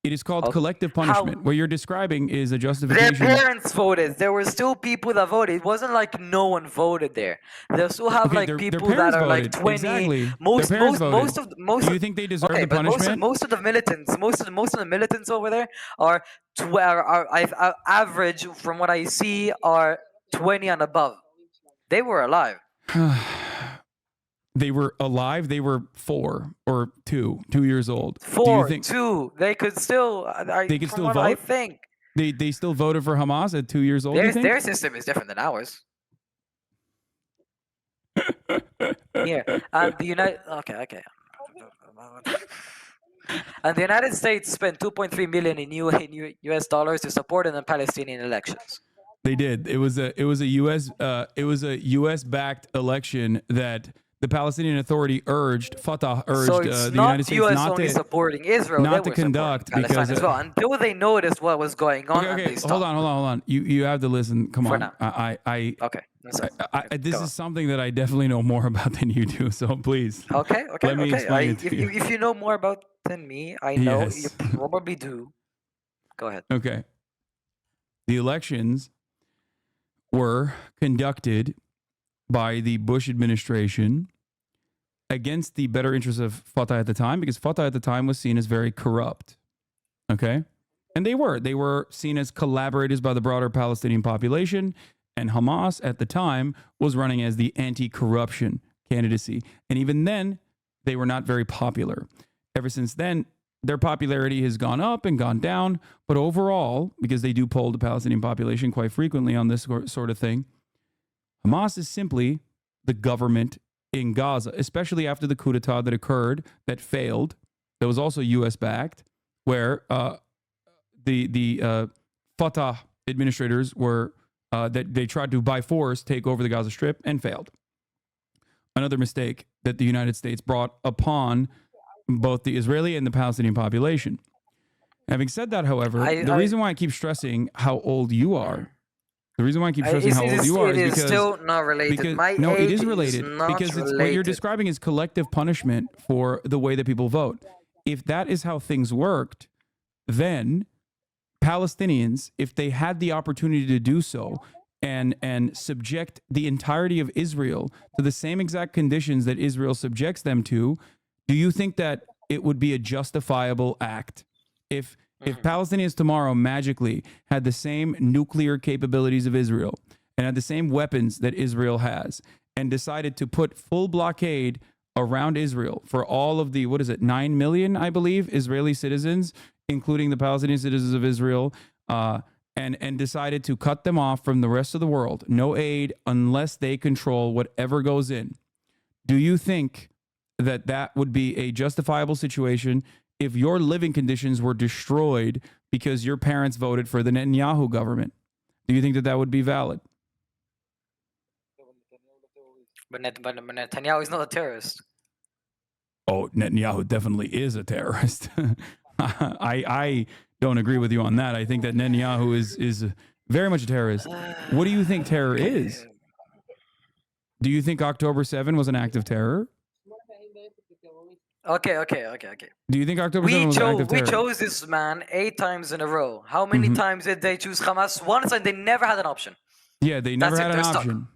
It is called collective punishment. What you're describing is a justification. Their parents voted. There were still people that voted. It wasn't like no one voted there. They still have people that are voted. 20. Exactly. Most Do you think they deserve the punishment? Most of the militants over there are average, from what I see, are 20 and above. They were alive. They were alive. They were 4 or 2 years old. 2. They could still. They could still vote. I think they still voted for Hamas at 2 years old. Their system is different than ours. Yeah, and the United. Okay. And the United States spent 2.3 million in U.S. dollars to support in the Palestinian elections. They did. It was a U.S. backed election that the Palestinian Authority Fatah urged the United States not only supporting Israel, not to conduct because as well, until they noticed what was going on. Okay, hold on. You have to listen. Come on. Now. Okay. This is something that I definitely know more about than you do. So please. Okay. Let me explain it to you. If you know more about than me, I know you probably do. Go ahead. Okay. The elections were conducted by the Bush administration against the better interests of Fatah at the time, because Fatah at the time was seen as very corrupt. Okay? And they were seen as collaborators by the broader Palestinian population. And Hamas at the time was running as the anti-corruption candidacy. And even then, they were not very popular. Ever since then, their popularity has gone up and gone down. But overall, because they do poll the Palestinian population quite frequently on this sort of thing, Hamas is simply the government in Gaza, especially after the coup d'etat that occurred, that failed, that was also U.S. backed, where the Fatah administrators were that they tried to by force take over the Gaza Strip and failed. Another mistake that the United States brought upon both the Israeli and the Palestinian population. Having said that, however, the reason why I keep stressing how old you are, is still not related. My no, it is age related is not because related. what you're describing is collective punishment for the way that people vote. If that is how things worked, then Palestinians, if they had the opportunity to do so and subject the entirety of Israel to the same exact conditions that Israel subjects them to, do you think that it would be a justifiable act? If Palestinians tomorrow magically had the same nuclear capabilities of Israel and had the same weapons that Israel has and decided to put full blockade around Israel for all of the, 9 million, I believe, Israeli citizens, including the Palestinian citizens of Israel, and decided to cut them off from the rest of the world, no aid unless they control whatever goes in. Do you think that that would be a justifiable situation if your living conditions were destroyed because your parents voted for the Netanyahu government? Do you think that that would be valid? But Netanyahu is not a terrorist. Oh, Netanyahu definitely is a terrorist. I don't agree with you on that. I think that Netanyahu is very much a terrorist. What do you think terror is? Do you think October 7 was an act of terror? Okay. Do you think October 7 was an act of terror? We chose this man 8 times in a row. How many times did they choose Hamas? Once, and they never had an option. Yeah, they never had an option.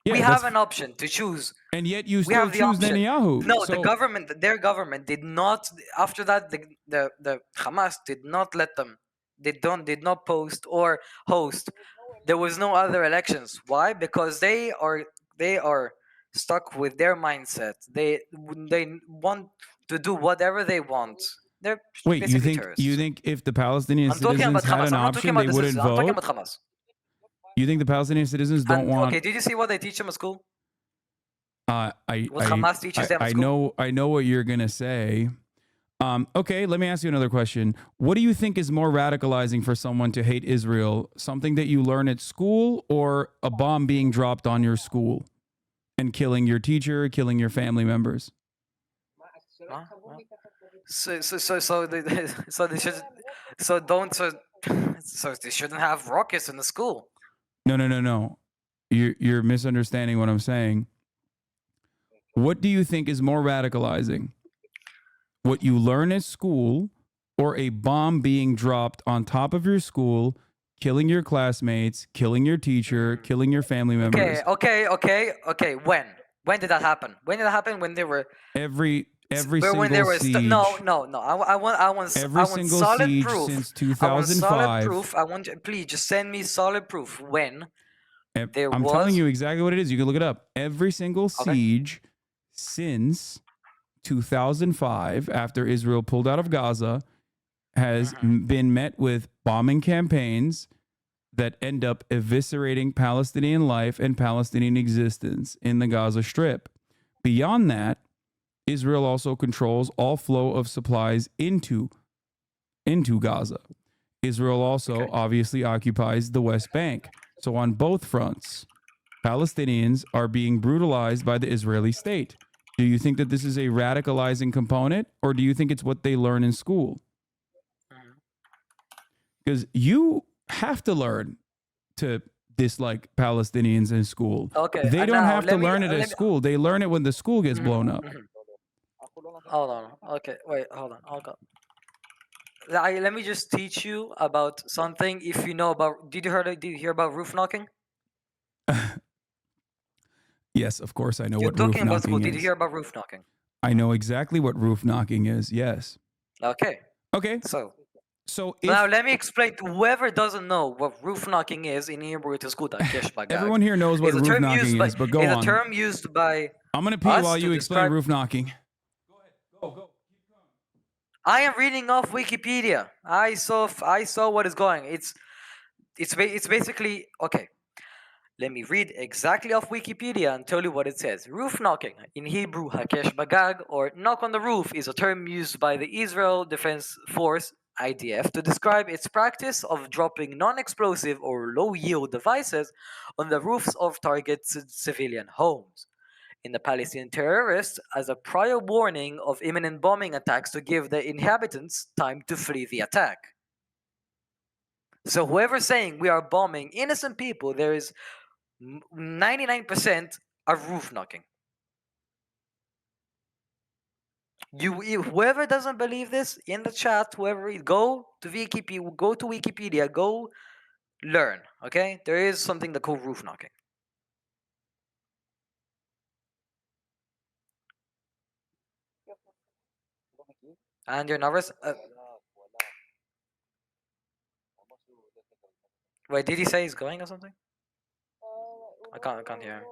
Yeah, we have an option to choose. And yet you still choose Netanyahu. No, their government did not. After that, the Hamas did not let them. Did not post or host. There was no other elections. Why? Because they are stuck with their mindset. They want to do whatever they want. They're Wait, basically terrorists. you think if the Palestinian citizens had an option, they wouldn't vote? I'm talking about Hamas. You think the Palestinian citizens don't want? Okay, did you see what they teach them at school? Hamas teaches them at school? I know what you're gonna say. Okay, let me ask you another question. What do you think is more radicalizing for someone to hate Israel? Something that you learn at school, or a bomb being dropped on your school and killing your teacher, killing your family members? So they shouldn't have rockets in the school. No. You're misunderstanding what I'm saying. What do you think is more radicalizing? What you learn at school, or a bomb being dropped on top of your school, killing your classmates, killing your teacher, killing your family members? Okay. When did that happen? When they were every single siege. No. I want solid siege proof since 2005. I want please just send me solid proof when I'm telling you exactly what it is. You can look it up. Every single siege since 2005, after Israel pulled out of Gaza, has been met with bombing campaigns that end up eviscerating Palestinian life and Palestinian existence in the Gaza Strip. Beyond that, Israel also controls all flow of supplies into Gaza. Israel also obviously occupies the West Bank. So on both fronts, Palestinians are being brutalized by the Israeli state. Do you think that this is a radicalizing component, or do you think it's what they learn in school? Because you have to learn to dislike Palestinians in school. Okay, they don't have to learn it at school. They learn it when the school gets blown up. Hold on. Okay, wait, hold on. let me just teach you about something. If you know about, did you hear about roof knocking? Yes, of course I know You're what roof talking about school. knocking Did you hear is. about roof knocking? I know exactly what roof knocking is. Yes. Okay, Okay. so So now if let me explain to whoever doesn't know what roof knocking is in Hebrew. It is kuta kesh bagag. everyone here knows what Is a roof term knocking used by is, but go is a on. term used by I'm gonna pee us while to you explain describe. roof knocking. I am reading off Wikipedia. I saw what is going. It's basically okay. Let me read exactly off Wikipedia and tell you what it says. Roof knocking, in Hebrew, hakesh bagag, or knock on the roof, is a term used by the Israel Defense Force (IDF) to describe its practice of dropping non-explosive or low-yield devices on the roofs of targeted civilian homes. In the Palestinian terrorists, as a prior warning of imminent bombing attacks to give the inhabitants time to flee the attack. So whoever's saying we are bombing innocent people, there is 99% are roof knocking. Whoever doesn't believe this in the chat, whoever go to Wikipedia, go learn. Okay, there is something that called roof knocking. And you're nervous. Wait, did he say he's going or something? I can't hear him.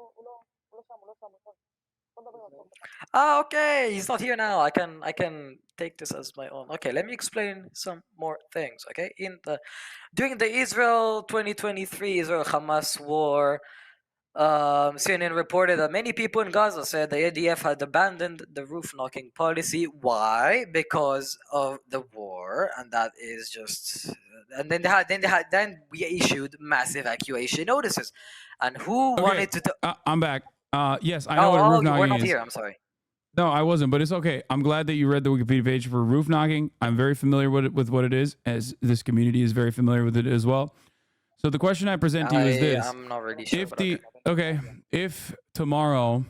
Ah, okay, he's not here now. I can take this as my own. Okay, let me explain some more things. Okay, during the Israel 2023 Israel-Hamas war, CNN reported that many people in Gaza said the ADF had abandoned the roof knocking policy. Why? Because of the war, and that is just. And then we issued mass evacuation notices, and who Okay, wanted to? I'm back. Yes, I know what roof You were knocking not is. here. I'm sorry. No, I wasn't, but it's okay. I'm glad that you read the Wikipedia page for roof knocking. I'm very familiar with what it is, as this community is very familiar with it as well. So the question I present to you is this: I'm not really sure, if but okay. if tomorrow,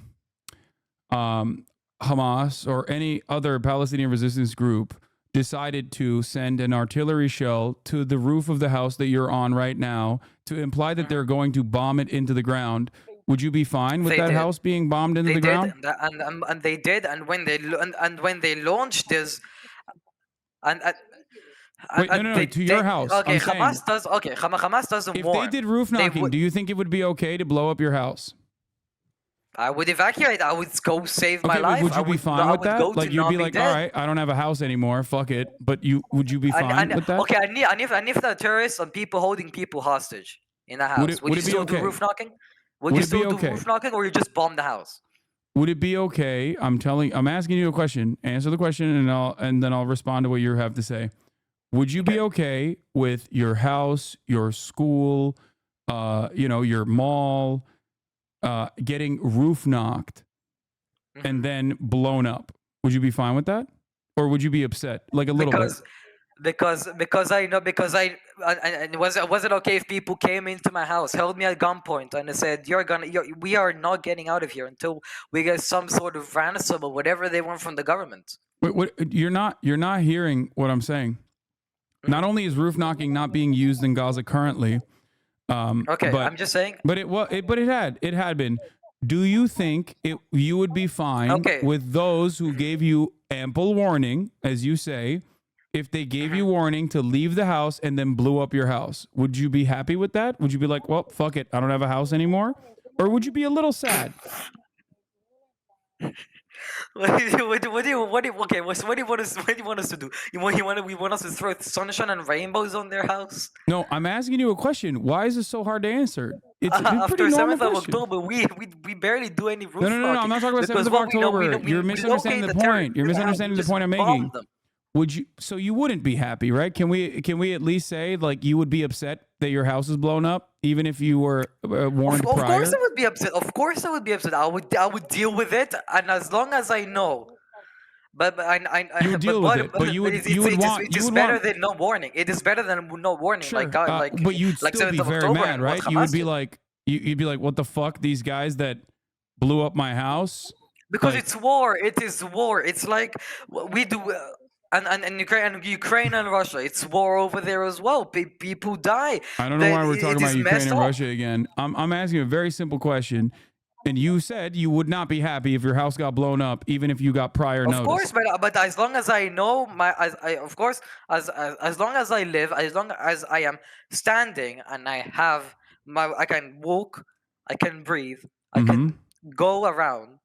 Hamas or any other Palestinian resistance group decided to send an artillery shell to the roof of the house that you're on right now to imply that they're going to bomb it into the ground, would you be fine with They that did. house being bombed into They the did, ground? and they did, and when they launched this, and Wait, no, to your house. okay, I'm saying, Hamas doesn't if they warn. did roof They knocking, would. do you think it would be okay to blow up your house? I would evacuate. I would go save my Okay, but life. would you be fine I with would go that? to Like you'd not be be like, all dead. right, I don't have a house anymore. Fuck it. But would you be fine with that? Okay, and if the terrorists and people holding people hostage in a Would house, it would would you it be still do okay? roof knocking? Would Would you it be still do okay? roof knocking, or you just bomb the house? Would it be okay? I'm asking you a question. Answer the question, and then I'll respond to what you have to say. Would you be Okay. okay with your house, your school, your mall, getting roof knocked and Mhm. then blown up? Would you be fine with that, or would you be upset, like a little bit? Because I know because I and was it okay if people came into my house, held me at gunpoint, and they said we are not getting out of here until we get some sort of ransom or whatever they want from the government. You're not hearing what I'm saying. Not Mhm. only is roof knocking not being used in Gaza currently, Okay, but I'm just saying. it had been. Do you think you would be fine Okay. with those who gave you ample warning, as you say, if they gave you Mhm. warning to leave the house and then blew up your house? Would you be happy with that? Would you be like, well, fuck it, I don't have a house anymore? Or would you be a little sad? Okay, what do you want us to do? We want us to throw sunshine and rainbows on their house? No, I'm asking you a question. Why is this so hard to answer? It's a pretty After normal 7th of question. October, we barely do any No, roof no, no, no. I'm knocking not talking about 7th because of what we know, October. You're we misunderstanding locate the the terrorists point. You're and we misunderstanding the just point I'm bomb making. them. Would you? So you wouldn't be happy, right? Can we at least say like you would be upset that your house is blown up, even if you were warned Of course, prior? I would be upset. Of course, I would be upset. I would deal with it, and as long as I know. You would But deal with what? it, but you would It's, it is you would better want than no warning. It is better than no warning. sure, but you'd Like still be 7th of very October mad, and what right? You would Hamas be did. like you'd be like, what the fuck? These guys that blew up my house, Because like it's war. It is war. It's like we do. and Ukraine and Russia, it's war over there as well. People die. I don't know why we're talking It about is Ukraine messed and up. Russia again. I'm asking a very simple question. And you said you would not be happy if your house got blown up, even if you got prior Of notice. course, but as long as I know of course, as long as I live, as long as I am standing and I can walk, I can breathe, I Mm-hmm. can go around.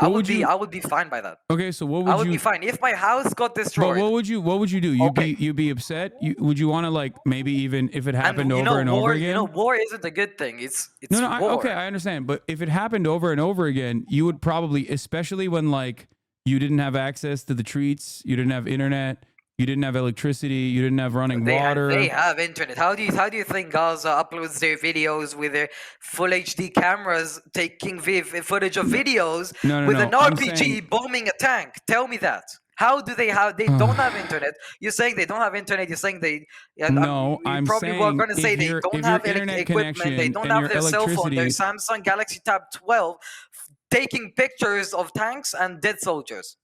What would you? I would be fine by that. Okay, so what I would would be you? fine if my house got But destroyed. what would you do? Okay, You'd be upset. Would you want to like maybe even if it happened and over and over again? war isn't a good thing. No, It's no. Okay, war. I understand. But if it happened over and over again, you would probably, especially when like you didn't have access to the treats, you didn't have internet, you didn't have electricity, you didn't have running They water. have internet. How do you think Gaza uploads their videos with their full HD cameras taking footage of videos No, no, with an no. I'm RPG saying bombing a tank? Tell me that. How do they have? They don't have internet. You're saying they don't have internet. You're saying they. Yeah, no. you I'm probably were saying going to say they don't if your have internet equipment. They connection don't and have your their cell phone. Their electricity. Samsung Galaxy Tab 12, taking pictures of tanks and dead soldiers.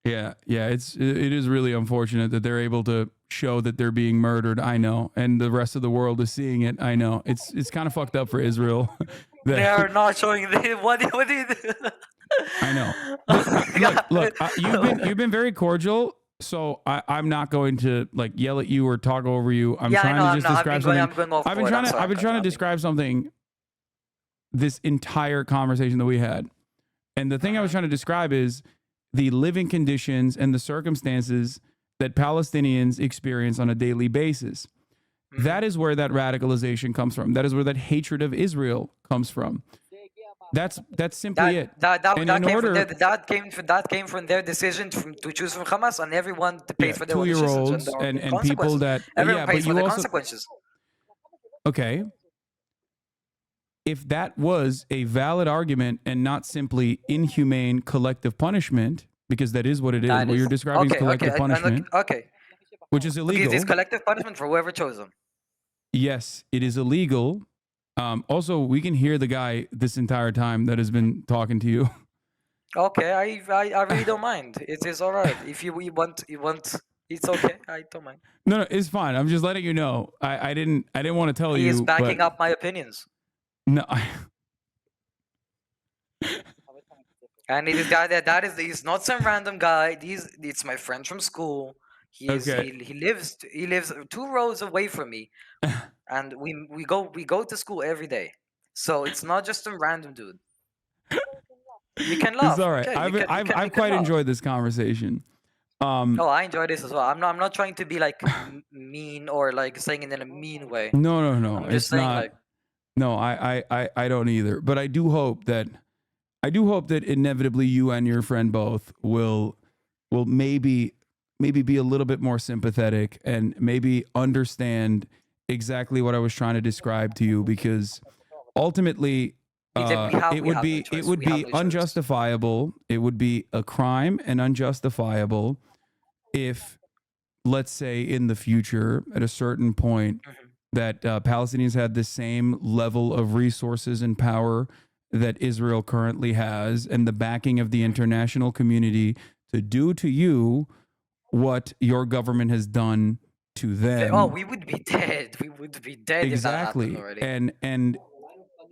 Yeah, yeah, it is really unfortunate that they're able to show that they're being murdered. I know, and the rest of the world is seeing it. I know it's kind of fucked up for Israel. They are That not showing the what do you do? I know, Oh but my look, God. you've been very cordial. So I'm not going to like yell at you or talk over you. I'm Yeah, I trying know. to just describe something. I'm going overboard. I'm sorry. I've been trying to describe something. This entire conversation that we had, and the thing I was trying to describe is the living conditions and the circumstances that Palestinians experience on a daily basis. That is where that radicalization comes from. That is where that hatred of Israel comes from. That's simply it. And in order, That came from their decision to choose from Hamas, and everyone pays yeah, for their own decisions and 2-year-olds their own and people consequences. that, Everyone yeah, but pays for you the also, consequences. okay, if that was a valid argument and not simply inhumane collective punishment, because that is what it is, That what you're is describing is okay. collective punishment, Okay. which is Okay, it's illegal. collective punishment for whoever chose them. Yes, it is illegal. Also, we can hear the guy this entire time that has been talking to you. Okay, I really don't mind. It is all right. If you want, it's okay. I don't mind. No, no, it's fine. I'm just letting you know. I didn't want to tell He is you, but backing up my opinions. no. And it is that is he's not some random guy. It's my friend from school. Okay. He lives 2 rows away from me, and we go to school every day. So it's not just some random dude. You can It's laugh, all right. okay? You I've can quite laugh. enjoyed this conversation. Oh, I enjoy this as well. I'm not trying to be like mean or like saying it in a mean way. No. I'm just It's saying not. like No, I don't either. But I do hope that inevitably you and your friend both will maybe be a little bit more sympathetic and maybe understand exactly what I was trying to describe to you, because ultimately it would be no choice. unjustifiable. It would be a crime and unjustifiable if, let's say, in the future at a certain point Mhm. that Palestinians had the same level of resources and power that Israel currently has, and the backing of the international community to do to you what your government has done to Oh, them. we would be dead. We would be dead if that happened Exactly. already. And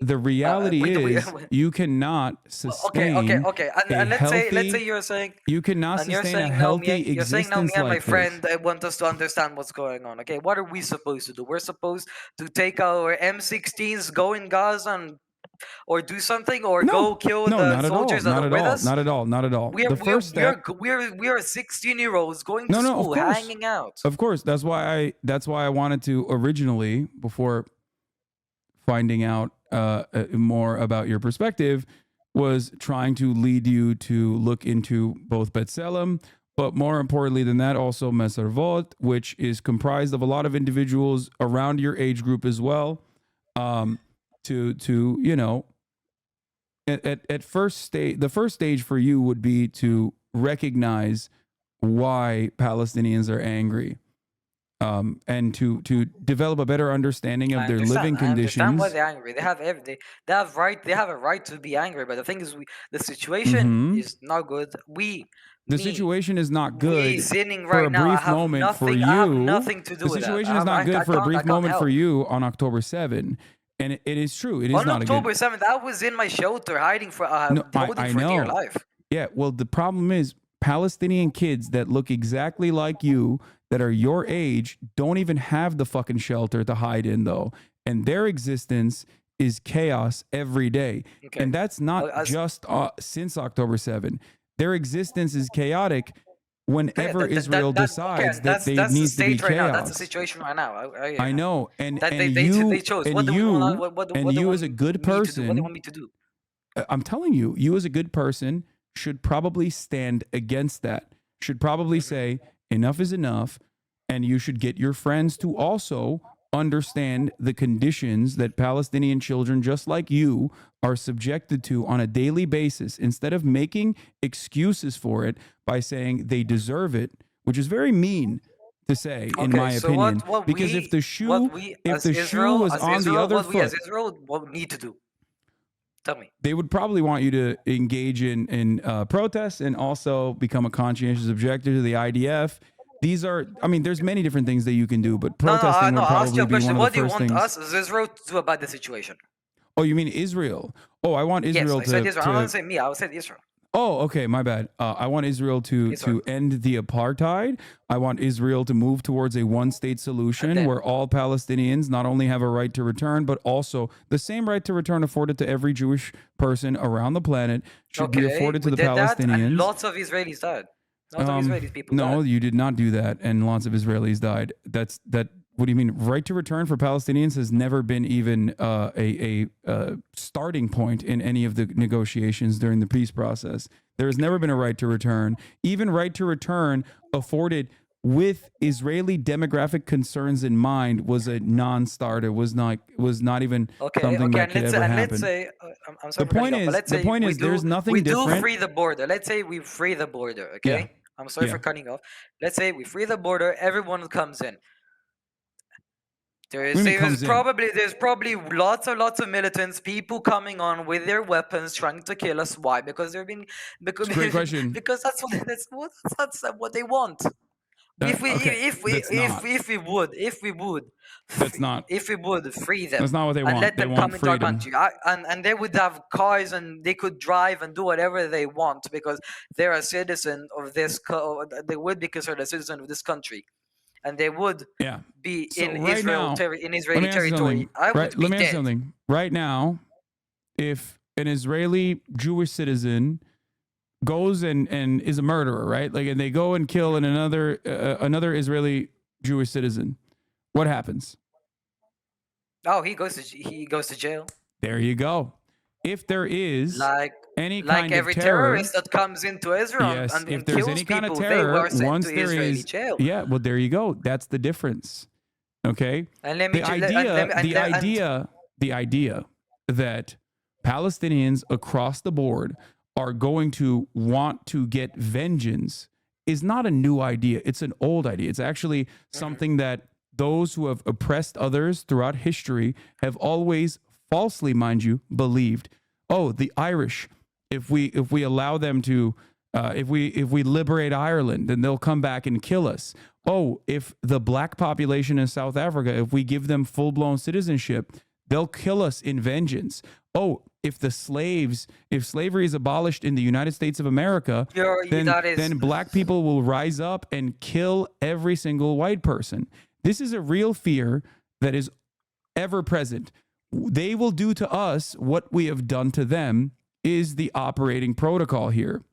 the reality We is you cannot sustain okay. a And let's say healthy you're saying you cannot and you're sustain a saying no, healthy you're saying now me existence and my like this. friend want us to understand what's going on. Okay, what are we supposed to do? We're supposed to take our M16s, go in Gaza, and or do something, or go No, kill no, the not at all. soldiers that Not are at with all. us. Not at all. Not at all. The first step. We are 16-year-olds going to No, of school, course. hanging out. Of course. That's why I wanted to originally, before finding out more about your perspective, was trying to lead you to look into both B'Tselem, but more importantly than that, also Meservot, which is comprised of a lot of individuals around your age group as well. To you know, at first stage, the first stage for you would be to recognize why Palestinians are angry. and to develop a better understanding of their living I understand why conditions. they're angry. They have right. They have a right to be angry. But the thing is, the situation Hmm. is not good. The Me, situation is not we good sitting for right a now. I brief have moment for nothing. I have you. nothing to do The with that. situation is not good for a I brief can't moment for help. you on October 7th. And it is true. It is On not a good. October 7th, I was in my shelter, hiding for No, holding I for dear know. life. Yeah, well, the problem is Palestinian kids that look exactly like you, that are your age, don't even have the fucking shelter to hide in, though. And their existence is chaos every day. Okay. And that's not As just since October 7th. Their existence is chaotic okay, whenever Israel that okay, decides and that there that's the needs to be state right now. That's the chaos. situation right now. I Yeah. know. That they chose. And What do we want? you, and What they you as want a good me to do? What they person, want me to do? I'm telling you, you as a good person should probably stand against that. Should probably say enough is enough, and you should get your friends to also understand the conditions that Palestinian children just like you are subjected to on a daily basis, instead of making excuses for it by saying they deserve it, which is very mean to say in Okay, my so opinion, what because if the shoe was on the other What we as foot, Israel what we need to do? Tell me. they would probably want you to engage in protests and also become a conscientious objector to the IDF. These are, I mean, there's many different things that you can do, but protesting No. would I'll ask you probably a be one question. of the What do you first want things. us as Israel to do about the situation? Oh, you mean Israel? Oh, I want Yes, Israel I said Israel. I'm not to. saying me. I said Israel. Oh, okay, my bad. I want Israel Israel. to end the apartheid. I want Israel to move towards a one-state And solution then, where all Palestinians not only have a right to return, but also the same right to return afforded to every Jewish person around the planet should be okay, afforded to we the did that, and Palestinians. lots of Israelis died. Lots of Israeli people died. No, you did not do that, and lots of Israelis died. That's that. What do you mean? Right to return for Palestinians has never been even a starting point in any of the negotiations during the peace process. There has never been a right to return. Even right to return afforded with Israeli demographic concerns in mind was a non-starter. Was not even Okay, something okay, that could ever and let's happen. say I'm sorry for cutting you off, but let's The say point is, there's we nothing do different. free the border. Let's say we free the border. Yeah, Okay, I'm sorry yeah. for cutting you off. Let's say we free the border. Everyone comes in. What do you mean comes in? There's probably lots of militants, people coming on with their weapons trying to kill us. Why? Because they're being because It's a great question. because that's what they want. Okay, that's not. That's not. If we would free That's them not what they and want. let They them want come into our freedom. country, and they would have cars and they could drive and do whatever they want because they're a citizen of they would be considered a citizen of this country, and they would Yeah. be So in right now, in let Israeli me ask you territory. something. I Right. would be Let me ask you dead. something. Right now, if an Israeli Jewish citizen goes and is a murderer, right? Like, and they go and kill another Israeli Jewish citizen, what happens? Oh, he goes to jail. There you go. If there is Like any kind of every terror, terrorist that comes into Israel yes, if and there's kills any kind of people, they terror, were sent to once there Israeli is, jail. yeah, well, there you go. That's the difference. Okay. And let me and let me The idea that Palestinians across the board are going to want to get vengeance is not a new idea. It's an old idea. It's actually something that those who have oppressed others throughout history have always falsely, mind you, believed. Oh, the Irish, if we allow them to if we liberate Ireland, then they'll come back and kill us. Oh, if the black population in South Africa, if we give them full-blown citizenship, they'll kill us in vengeance. Oh, if slavery is abolished in the United States of America, then black people will rise up and kill every single white person. This is a real fear that is ever present. They will do to us what we have done to them is the operating protocol here.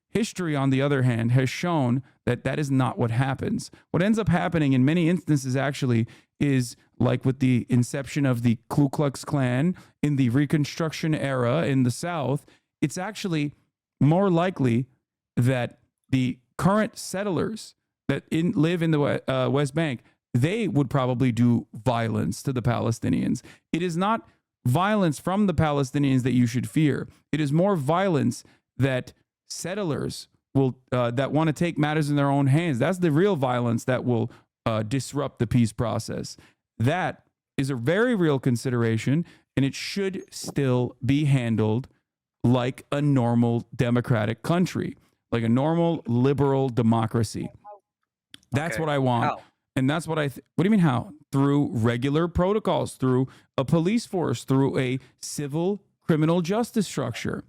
History, on the other hand, has shown that that is not what happens. What ends up happening in many instances actually is like with the inception of the Ku Klux Klan in the Reconstruction era in the South, it's actually more likely that the current settlers that live in the West Bank, they would probably do violence to the Palestinians. It is not violence from the Palestinians that you should fear. It is more violence that settlers will that want to take matters in their own hands. That's the real violence that will disrupt the peace process. That is a very real consideration, and it should still be handled like a normal democratic country, like a normal liberal democracy. That's Okay. what I want. How? And that's what what do you mean how? Through regular protocols, through a police force, through a civil criminal justice structure.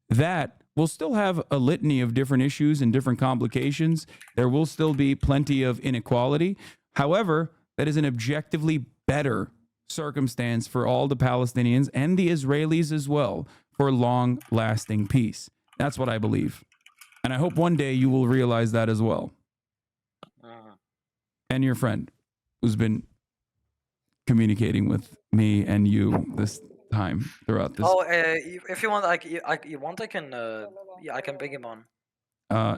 That will still have a litany of different issues and different complications. There will still be plenty of inequality. However, that is an objectively better circumstance for all the Palestinians and the Israelis as well for long lasting peace. That's what I believe. And I hope one day you will realize that as well. And your friend who's been communicating with me and you this time throughout this. Oh, if you want, I can, yeah, I can bring him on.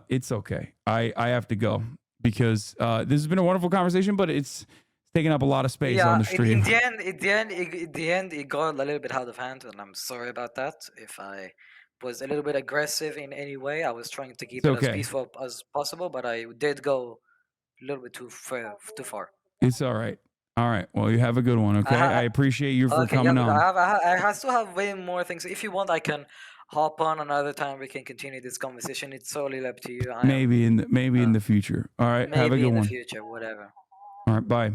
It's okay. I have to go because this has been a wonderful conversation, but it's taking up a lot of space on the stream. In the end, it got a little bit out of hand, and I'm sorry about that. If I was a little bit aggressive in any way, I was trying to keep it as peaceful as possible, but I did go a little bit too far. It's all right. All right. Well, you have a good one. Okay. I appreciate you for coming on. I still have way more things. If you want, I can hop on another time. We can continue this conversation. It's solely up to you. Maybe in the future. All right. Have a good one. Maybe in the future, whatever. All right. Bye.